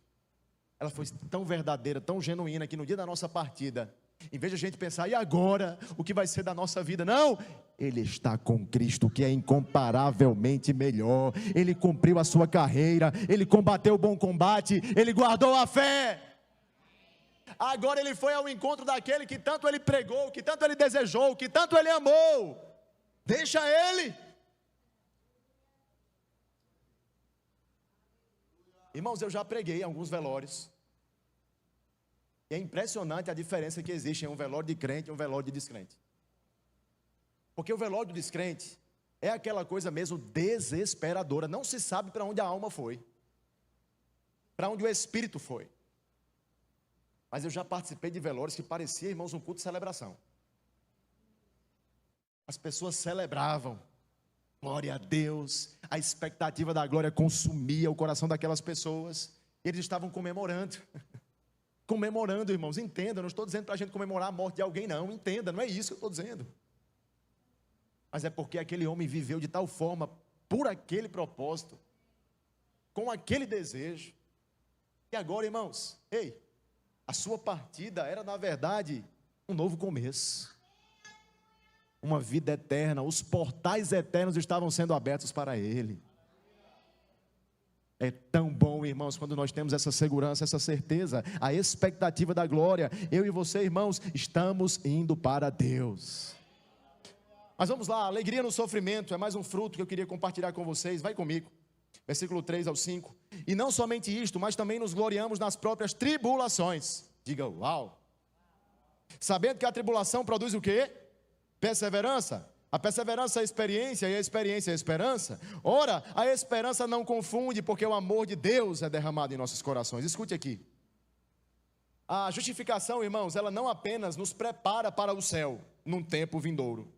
ela foi tão verdadeira, tão genuína, que no dia da nossa partida, em vez de a gente pensar: e agora, o que vai ser da nossa vida? Não, ele está com Cristo, que é incomparavelmente melhor. Ele cumpriu a sua carreira, ele combateu o bom combate, ele guardou a fé. Agora ele foi ao encontro daquele que tanto ele pregou, que tanto ele desejou, que tanto ele amou. Deixa ele. Irmãos, eu já preguei em alguns velórios, e é impressionante a diferença que existe em um velório de crente e um velório de descrente. Porque o velório do descrente é aquela coisa mesmo desesperadora, não se sabe para onde a alma foi, para onde o espírito foi. Mas eu já participei de velórios que parecia, irmãos, um culto de celebração. As pessoas celebravam, glória a Deus, a expectativa da glória consumia o coração daquelas pessoas, e eles estavam comemorando, comemorando, irmãos, entenda, eu não estou dizendo para a gente comemorar a morte de alguém, não, entenda, não é isso que eu estou dizendo, mas é porque aquele homem viveu de tal forma, por aquele propósito, com aquele desejo, e agora, irmãos, a sua partida era na verdade um novo começo, uma vida eterna, os portais eternos estavam sendo abertos para ele. É tão bom, irmãos, quando nós temos essa segurança, essa certeza, a expectativa da glória. Eu e você, irmãos, estamos indo para Deus. Mas vamos lá, alegria no sofrimento é mais um fruto que eu queria compartilhar com vocês. Vai comigo, versículo 3 ao 5. E não somente isto, mas também nos gloriamos nas próprias tribulações. Diga uau. Sabendo que a tribulação produz o quê? Perseverança. A perseverança é a experiência, e a experiência é a esperança. Ora, a esperança não confunde, porque o amor de Deus é derramado em nossos corações. Escute aqui. A justificação, irmãos, ela não apenas nos prepara para o céu num tempo vindouro.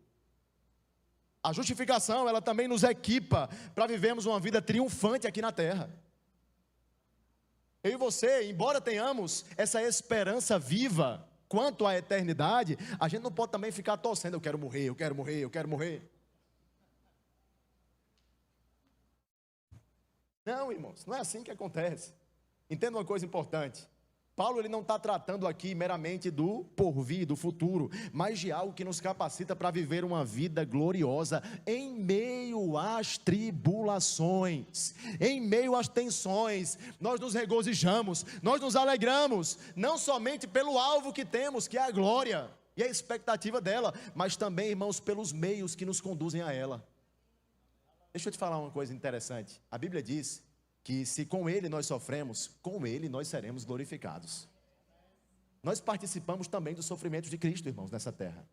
A justificação, ela também nos equipa para vivermos uma vida triunfante aqui na terra. Eu e você, embora tenhamos essa esperança viva quanto à eternidade, a gente não pode também ficar torcendo: eu quero morrer, eu quero morrer, eu quero morrer. Não, irmãos, não é assim que acontece. Entenda uma coisa importante: Paulo ele não está tratando aqui meramente do porvir, do futuro, mas de algo que nos capacita para viver uma vida gloriosa em meio às tribulações, em meio às tensões. Nós nos regozijamos, nós nos alegramos, não somente pelo alvo que temos, que é a glória e a expectativa dela, mas também, irmãos, pelos meios que nos conduzem a ela. Deixa eu te falar uma coisa interessante. A Bíblia diz que se com Ele nós sofremos, com Ele nós seremos glorificados. Nós participamos também dos sofrimentos de Cristo, irmãos, nessa terra.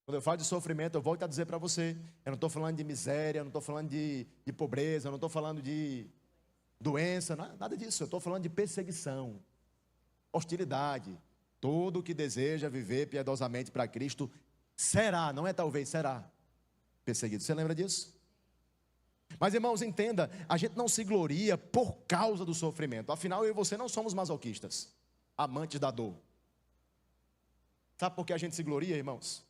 Quando eu falo de sofrimento, eu volto a dizer para você, eu não estou falando de miséria, eu não estou falando de pobreza, eu não estou falando de doença, nada disso. Eu estou falando de perseguição, hostilidade. Todo que deseja viver piedosamente para Cristo será, não é talvez, será perseguido. Você lembra disso? Mas, irmãos, entenda, a gente não se gloria por causa do sofrimento. Afinal, eu e você não somos masoquistas, amantes da dor. Sabe por que a gente se gloria, irmãos?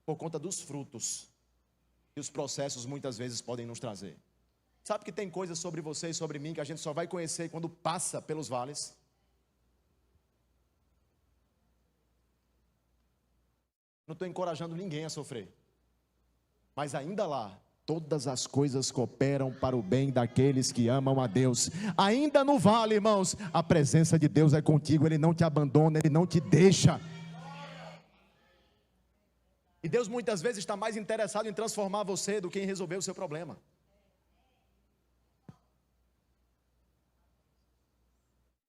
Por conta dos frutos que os processos muitas vezes podem nos trazer. Sabe que tem coisas sobre você e sobre mim que a gente só vai conhecer quando passa pelos vales? Não estou encorajando ninguém a sofrer, mas ainda lá, todas as coisas cooperam para o bem daqueles que amam a Deus. Ainda no vale, irmãos, a presença de Deus é contigo. Ele não te abandona, Ele não te deixa. E Deus muitas vezes está mais interessado em transformar você do que em resolver o seu problema.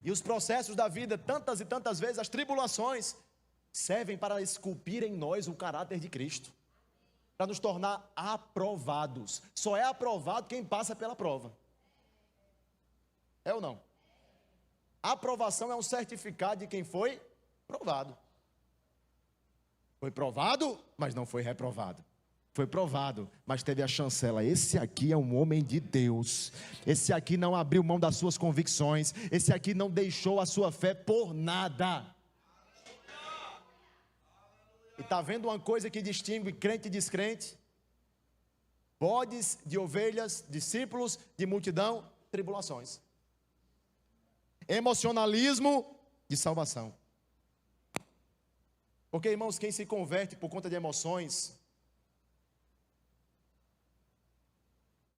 E os processos da vida, tantas e tantas vezes, as tribulações, servem para esculpir em nós o caráter de Cristo, para nos tornar aprovados. Só é aprovado quem passa pela prova. É ou não? A aprovação é um certificado de quem foi provado. Foi provado, mas não foi reprovado. Foi provado, mas teve a chancela. Esse aqui é um homem de Deus. Esse aqui não abriu mão das suas convicções. Esse aqui não deixou a sua fé por nada. E está vendo uma coisa que distingue crente e descrente? Bodes de ovelhas, discípulos de multidão, tribulações. Emocionalismo de salvação. Porque, irmãos, quem se converte por conta de emoções,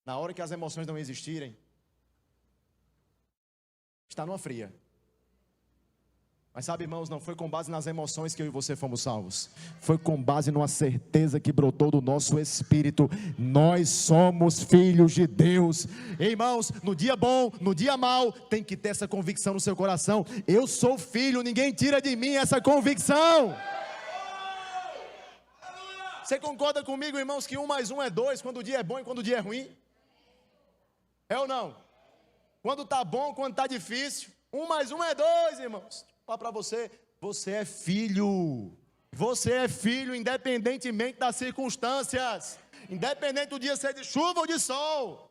na hora que as emoções não existirem, está numa fria. Mas sabe, irmãos, não foi com base nas emoções que eu e você fomos salvos. Foi com base numa certeza que brotou do nosso espírito. Nós somos filhos de Deus. Irmãos, no dia bom, no dia mau, tem que ter essa convicção no seu coração. Eu sou filho, ninguém tira de mim essa convicção. Você concorda comigo, irmãos, que 1 mais 1 é 2, quando o dia é bom e quando o dia é ruim? É ou não? Quando está bom, quando está difícil, 1 mais 1 é 2, irmãos. Fala para você, você é filho. Você é filho independentemente das circunstâncias. Independente do dia ser de chuva ou de sol.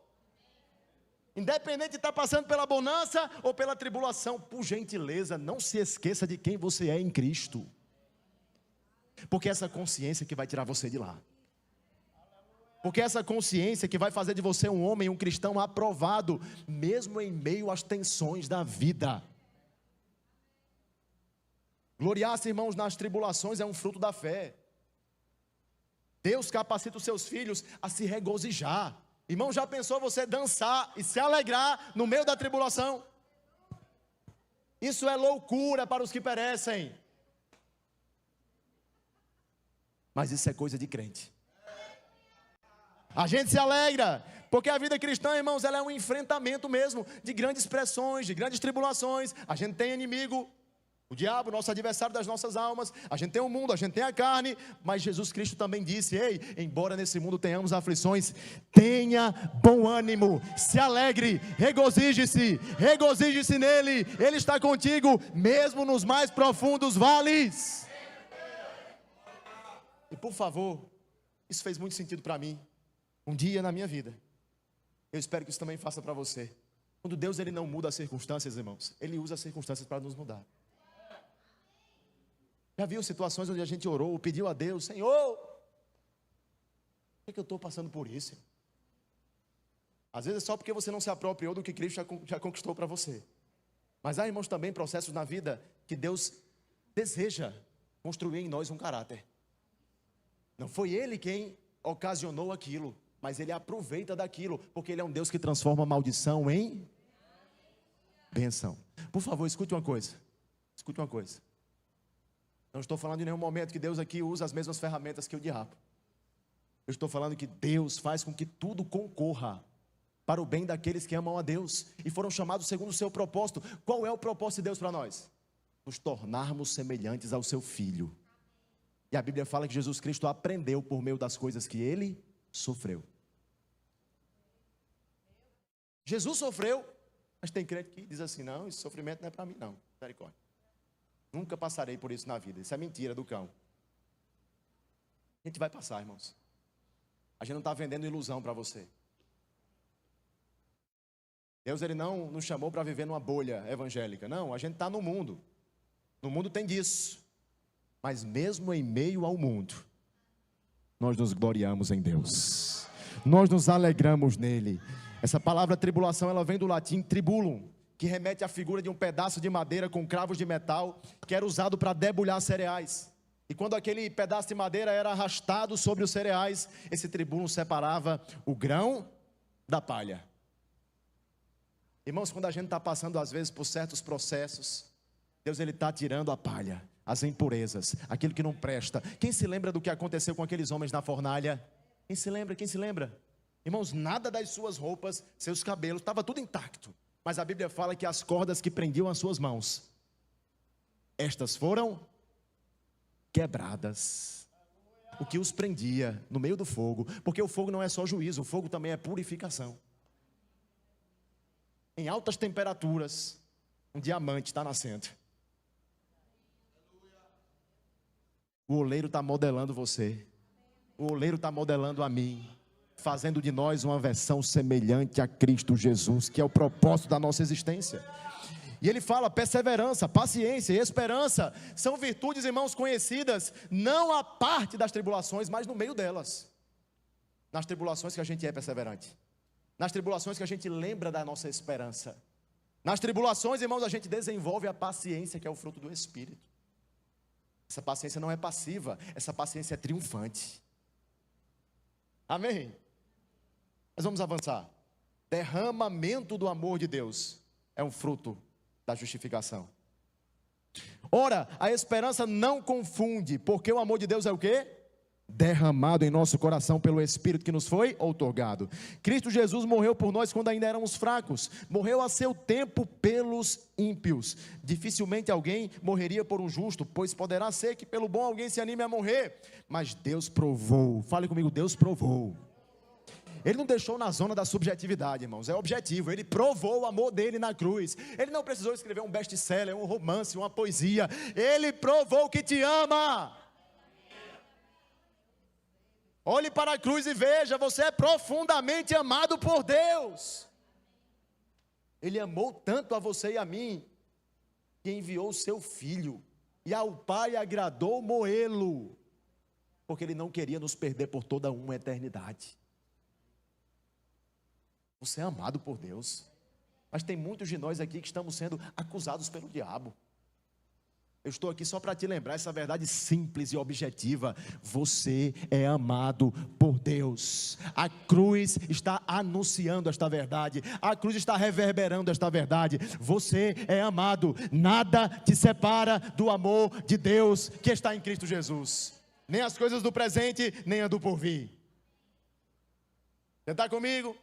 Independente de estar passando pela bonança ou pela tribulação. Por gentileza, não se esqueça de quem você é em Cristo. Porque é essa consciência que vai tirar você de lá. Porque é essa consciência que vai fazer de você um homem, um cristão aprovado, mesmo em meio às tensões da vida. Gloriar-se, irmãos, nas tribulações é um fruto da fé. Deus capacita os seus filhos a se regozijar. Irmão, já pensou você dançar e se alegrar no meio da tribulação? Isso é loucura para os que perecem. Mas isso é coisa de crente. A gente se alegra, porque a vida cristã, irmãos, ela é um enfrentamento mesmo de grandes pressões, de grandes tribulações. A gente tem inimigo, o diabo, nosso adversário das nossas almas. A gente tem o mundo, a gente tem a carne. Mas Jesus Cristo também disse, ei, embora nesse mundo tenhamos aflições, tenha bom ânimo, se alegre, regozije-se nele. Ele está contigo, mesmo nos mais profundos vales. E por favor, isso fez muito sentido para mim, um dia na minha vida. Eu espero que isso também faça para você. Quando Deus ele não muda as circunstâncias, irmãos, Ele usa as circunstâncias para nos mudar. Já viu situações onde a gente orou, pediu a Deus, Senhor, por que eu estou passando por isso? Às vezes é só porque você não se apropriou do que Cristo já conquistou para você. Mas há, irmãos, também processos na vida que Deus deseja construir em nós um caráter. Não foi Ele quem ocasionou aquilo, mas Ele aproveita daquilo, porque Ele é um Deus que transforma maldição em bênção. Por favor, escute uma coisa. Escute uma coisa. Não estou falando em nenhum momento que Deus aqui usa as mesmas ferramentas que o diabo. Eu estou falando que Deus faz com que tudo concorra para o bem daqueles que amam a Deus e foram chamados segundo o seu propósito. Qual é o propósito de Deus para nós? Nos tornarmos semelhantes ao seu Filho. E a Bíblia fala que Jesus Cristo aprendeu por meio das coisas que Ele sofreu. Jesus sofreu, mas tem crente que diz assim: não, esse sofrimento não é para mim não, misericórdia. Nunca passarei por isso na vida, isso é mentira do cão. A gente vai passar, irmãos. A gente não está vendendo ilusão para você. Deus, Ele não nos chamou para viver numa bolha evangélica. Não, a gente está no mundo. No mundo tem disso. Mas mesmo em meio ao mundo, nós nos gloriamos em Deus. Nós nos alegramos nele. Essa palavra tribulação, ela vem do latim tribulum, que remete à figura de um pedaço de madeira com cravos de metal, que era usado para debulhar cereais. E quando aquele pedaço de madeira era arrastado sobre os cereais, esse tribulum separava o grão da palha. Irmãos, quando a gente está passando às vezes por certos processos, Deus, Ele está tirando a palha, as impurezas, aquilo que não presta. Quem se lembra do que aconteceu com aqueles homens na fornalha? Quem se lembra? Quem se lembra? Irmãos, nada das suas roupas, seus cabelos, estava tudo intacto. Mas a Bíblia fala que as cordas que prendiam as suas mãos, estas foram quebradas. O que os prendia no meio do fogo, porque o fogo não é só juízo, o fogo também é purificação. Em altas temperaturas, um diamante está nascendo. O oleiro está modelando você. O oleiro está modelando a mim, fazendo de nós uma versão semelhante a Cristo Jesus, que é o propósito da nossa existência. E ele fala: perseverança, paciência e esperança são virtudes, irmãos, conhecidas não à parte das tribulações, mas no meio delas. Nas tribulações que a gente é perseverante, nas tribulações que a gente lembra da nossa esperança, nas tribulações, irmãos, a gente desenvolve a paciência, que é o fruto do Espírito. Essa paciência não é passiva, essa paciência é triunfante. Amém? Mas vamos avançar. Derramamento do amor de Deus é um fruto da justificação. Ora, a esperança não confunde, porque o amor de Deus é o quê? Derramado em nosso coração pelo Espírito que nos foi outorgado. Cristo Jesus morreu por nós quando ainda éramos fracos. Morreu a seu tempo pelos ímpios. Dificilmente alguém morreria por um justo, pois poderá ser que pelo bom alguém se anime a morrer. Mas Deus provou. Fale comigo, Deus provou. Ele não deixou na zona da subjetividade, irmãos, é objetivo. Ele provou o amor dele na cruz. Ele não precisou escrever um best-seller, um romance, uma poesia. Ele provou que te ama. Olhe para a cruz e veja, você é profundamente amado por Deus. Ele amou tanto a você e a mim, que enviou o seu Filho, e ao Pai agradou moê-lo, porque Ele não queria nos perder por toda uma eternidade. Você é amado por Deus, mas tem muitos de nós aqui que estamos sendo acusados pelo diabo. Eu estou aqui só para te lembrar essa verdade simples e objetiva: você é amado por Deus. A cruz está anunciando esta verdade, a cruz está reverberando esta verdade. Você é amado, nada te separa do amor de Deus que está em Cristo Jesus, nem as coisas do presente, nem a do porvir. Você está comigo?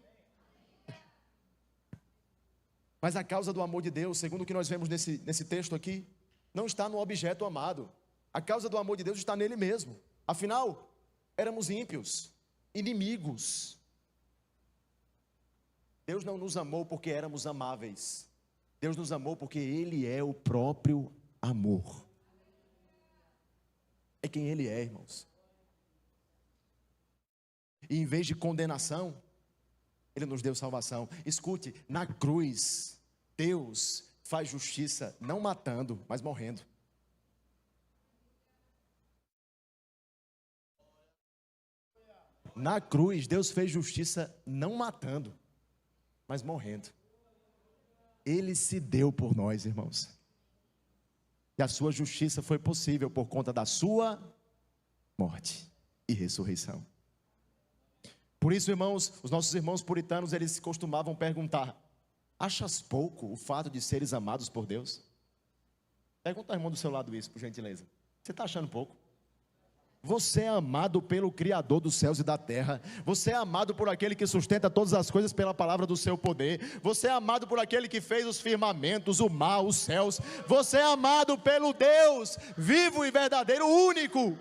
Mas a causa do amor de Deus, segundo o que nós vemos nesse texto aqui, não está no objeto amado. A causa do amor de Deus está nele mesmo. Afinal, éramos ímpios, inimigos. Deus não nos amou porque éramos amáveis. Deus nos amou porque Ele é o próprio amor. É quem Ele é, irmãos. E em vez de condenação, Ele nos deu salvação. Escute, na cruz, Deus faz justiça não matando, mas morrendo. Na cruz, Deus fez justiça não matando, mas morrendo. Ele se deu por nós, irmãos. E a sua justiça foi possível por conta da sua morte e ressurreição. Por isso, irmãos, os nossos irmãos puritanos, eles costumavam perguntar: achas pouco o fato de seres amados por Deus? Pergunta ao irmão do seu lado isso, por gentileza. Você está achando pouco? Você é amado pelo Criador dos céus e da terra. Você é amado por aquele que sustenta todas as coisas pela palavra do seu poder. Você é amado por aquele que fez os firmamentos, o mar, os céus. Você é amado pelo Deus vivo e verdadeiro, único.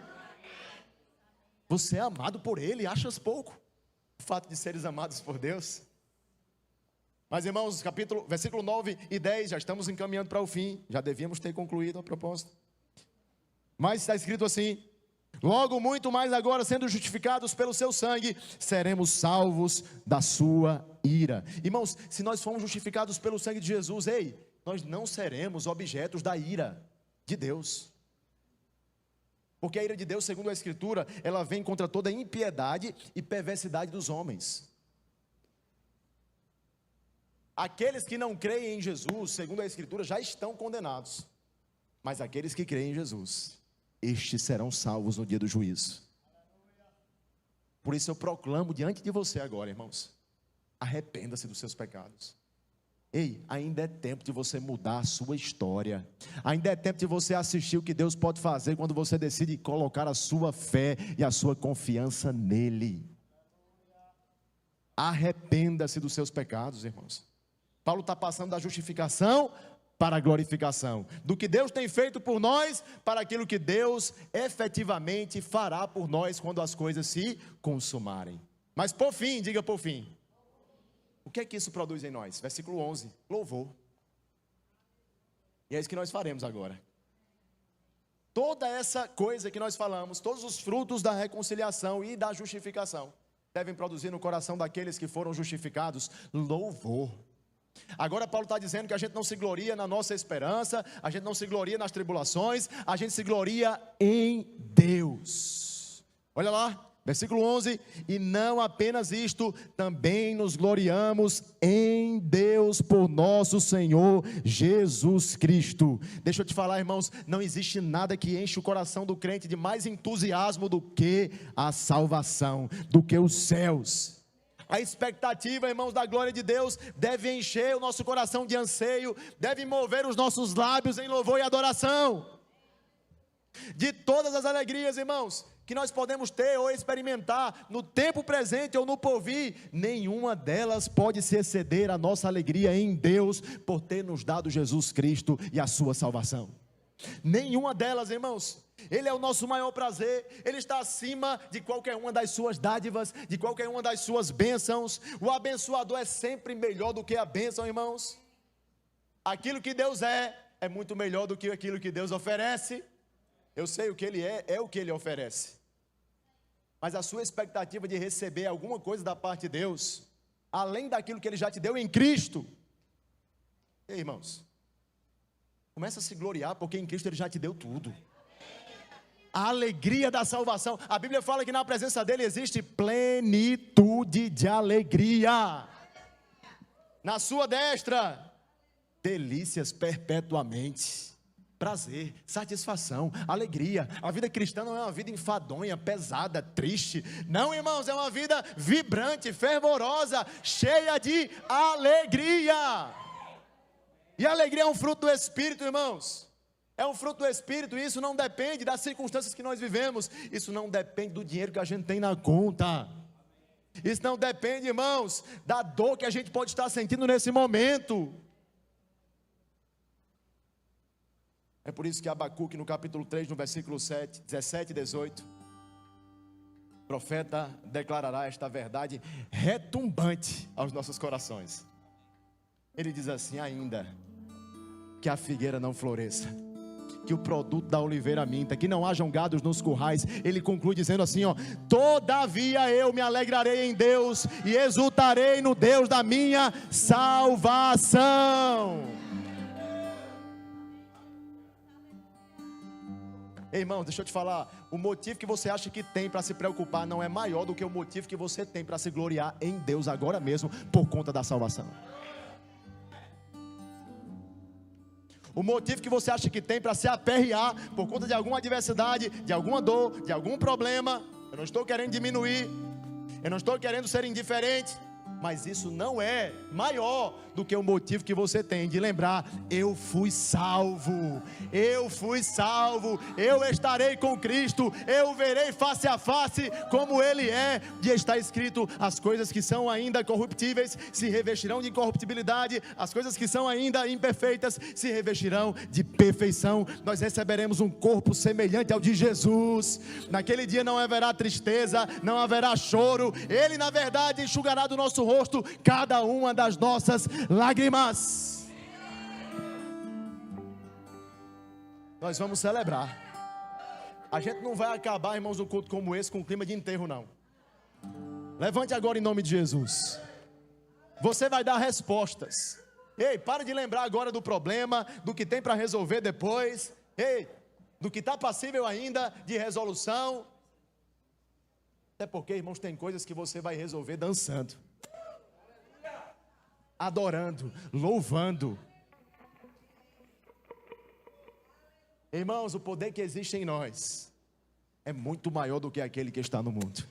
Você é amado por Ele. Achas pouco o fato de seres amados por Deus? Mas, irmãos, versículo 9 e 10, já estamos encaminhando para o fim. Já devíamos ter concluído a propósito. Mas está escrito assim: logo muito mais agora, sendo justificados pelo seu sangue, seremos salvos da sua ira. Irmãos, se nós formos justificados pelo sangue de Jesus, nós não seremos objetos da ira de Deus. Porque a ira de Deus, segundo a Escritura, ela vem contra toda impiedade e perversidade dos homens. Aqueles que não creem em Jesus, segundo a Escritura, já estão condenados. Mas aqueles que creem em Jesus, estes serão salvos no dia do juízo. Por isso eu proclamo diante de você agora, irmãos: arrependa-se dos seus pecados. Ainda é tempo de você mudar a sua história. Ainda é tempo de você assistir o que Deus pode fazer quando você decide colocar a sua fé e a sua confiança nele. Arrependa-se dos seus pecados, irmãos. Paulo está passando da justificação para a glorificação, do que Deus tem feito por nós, para aquilo que Deus efetivamente fará por nós, quando as coisas se consumarem. Mas por fim, diga por fim, o que é que isso produz em nós? Versículo 11, louvor. E é isso que nós faremos agora. Toda essa coisa que nós falamos, todos os frutos da reconciliação e da justificação, devem produzir no coração daqueles que foram justificados louvor. Agora Paulo está dizendo que a gente não se gloria na nossa esperança, a gente não se gloria nas tribulações, a gente se gloria em Deus. Olha lá, versículo 11: e não apenas isto, também nos gloriamos em Deus por nosso Senhor Jesus Cristo. Deixa eu te falar, irmãos, não existe nada que enche o coração do crente de mais entusiasmo do que a salvação, do que os céus. A expectativa, irmãos, da glória de Deus deve encher o nosso coração de anseio, deve mover os nossos lábios em louvor e adoração. De todas as alegrias, irmãos, que nós podemos ter ou experimentar no tempo presente ou no porvir, nenhuma delas pode se exceder a nossa alegria em Deus por ter nos dado Jesus Cristo e a sua salvação. Nenhuma delas, irmãos. Ele é o nosso maior prazer, Ele está acima de qualquer uma das suas dádivas, de qualquer uma das suas bênçãos. O abençoador é sempre melhor do que a bênção, irmãos. Aquilo que Deus é muito melhor do que aquilo que Deus oferece. Eu sei o que Ele é o que Ele oferece. Mas a sua expectativa de receber alguma coisa da parte de Deus, além daquilo que Ele já te deu em Cristo, irmãos, começa a se gloriar, porque em Cristo Ele já te deu tudo. A alegria da salvação. A Bíblia fala que na presença dele existe plenitude de alegria. Na sua destra, delícias perpetuamente. Prazer, satisfação, alegria. A vida cristã não é uma vida enfadonha, pesada, triste. Não, irmãos, é uma vida vibrante, fervorosa, cheia de alegria. E a alegria é um fruto do Espírito, irmãos. É um fruto do Espírito, e isso não depende das circunstâncias que nós vivemos. Isso não depende do dinheiro que a gente tem na conta. Isso não depende, irmãos, da dor que a gente pode estar sentindo nesse momento. É por isso que Abacuque, no capítulo 3, no versículo 17 e 18, o profeta declarará esta verdade retumbante aos nossos corações. Ele diz assim: ainda que a figueira não floresça, que o produto da oliveira minta, que não hajam gados nos currais. Ele conclui dizendo assim, todavia eu me alegrarei em Deus e exultarei no Deus da minha salvação. Ei, irmão, deixa eu te falar, o motivo que você acha que tem para se preocupar não é maior do que o motivo que você tem para se gloriar em Deus agora mesmo, por conta da salvação. o motivo que você acha que tem para se aperrear por conta de alguma adversidade, de alguma dor, de algum problema. Eu não estou querendo diminuir, eu não estou querendo ser indiferente, mas isso não é maior do que o motivo que você tem de lembrar: eu fui salvo, eu fui salvo, eu estarei com Cristo, eu verei face a face como Ele é. E está escrito: as coisas que são ainda corruptíveis se revestirão de incorruptibilidade, as coisas que são ainda imperfeitas se revestirão de perfeição. Nós receberemos um corpo semelhante ao de Jesus. Naquele dia não haverá tristeza, não haverá choro. Ele, na verdade, enxugará do nosso rosto cada uma das nossas lágrimas. Nós vamos celebrar. A gente não vai acabar, irmãos, um culto como esse com um clima de enterro, não. Levante agora em nome de Jesus. Você vai dar respostas. Ei, para de lembrar agora do problema, do que tem para resolver depois. Ei, do que está passível ainda de resolução. Até porque, irmãos, tem coisas que você vai resolver dançando, adorando, louvando. Irmãos, o poder que existe em nós é muito maior do que aquele que está no mundo.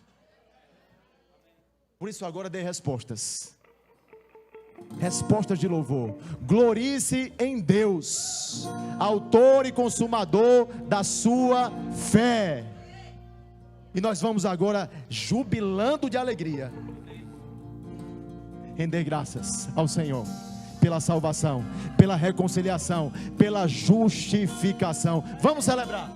Por isso agora dê respostas. Respostas de louvor. Glorie-se em Deus, autor e consumador da sua fé. E nós vamos agora, jubilando de alegria, render graças ao Senhor pela salvação, pela reconciliação, pela justificação. Vamos celebrar.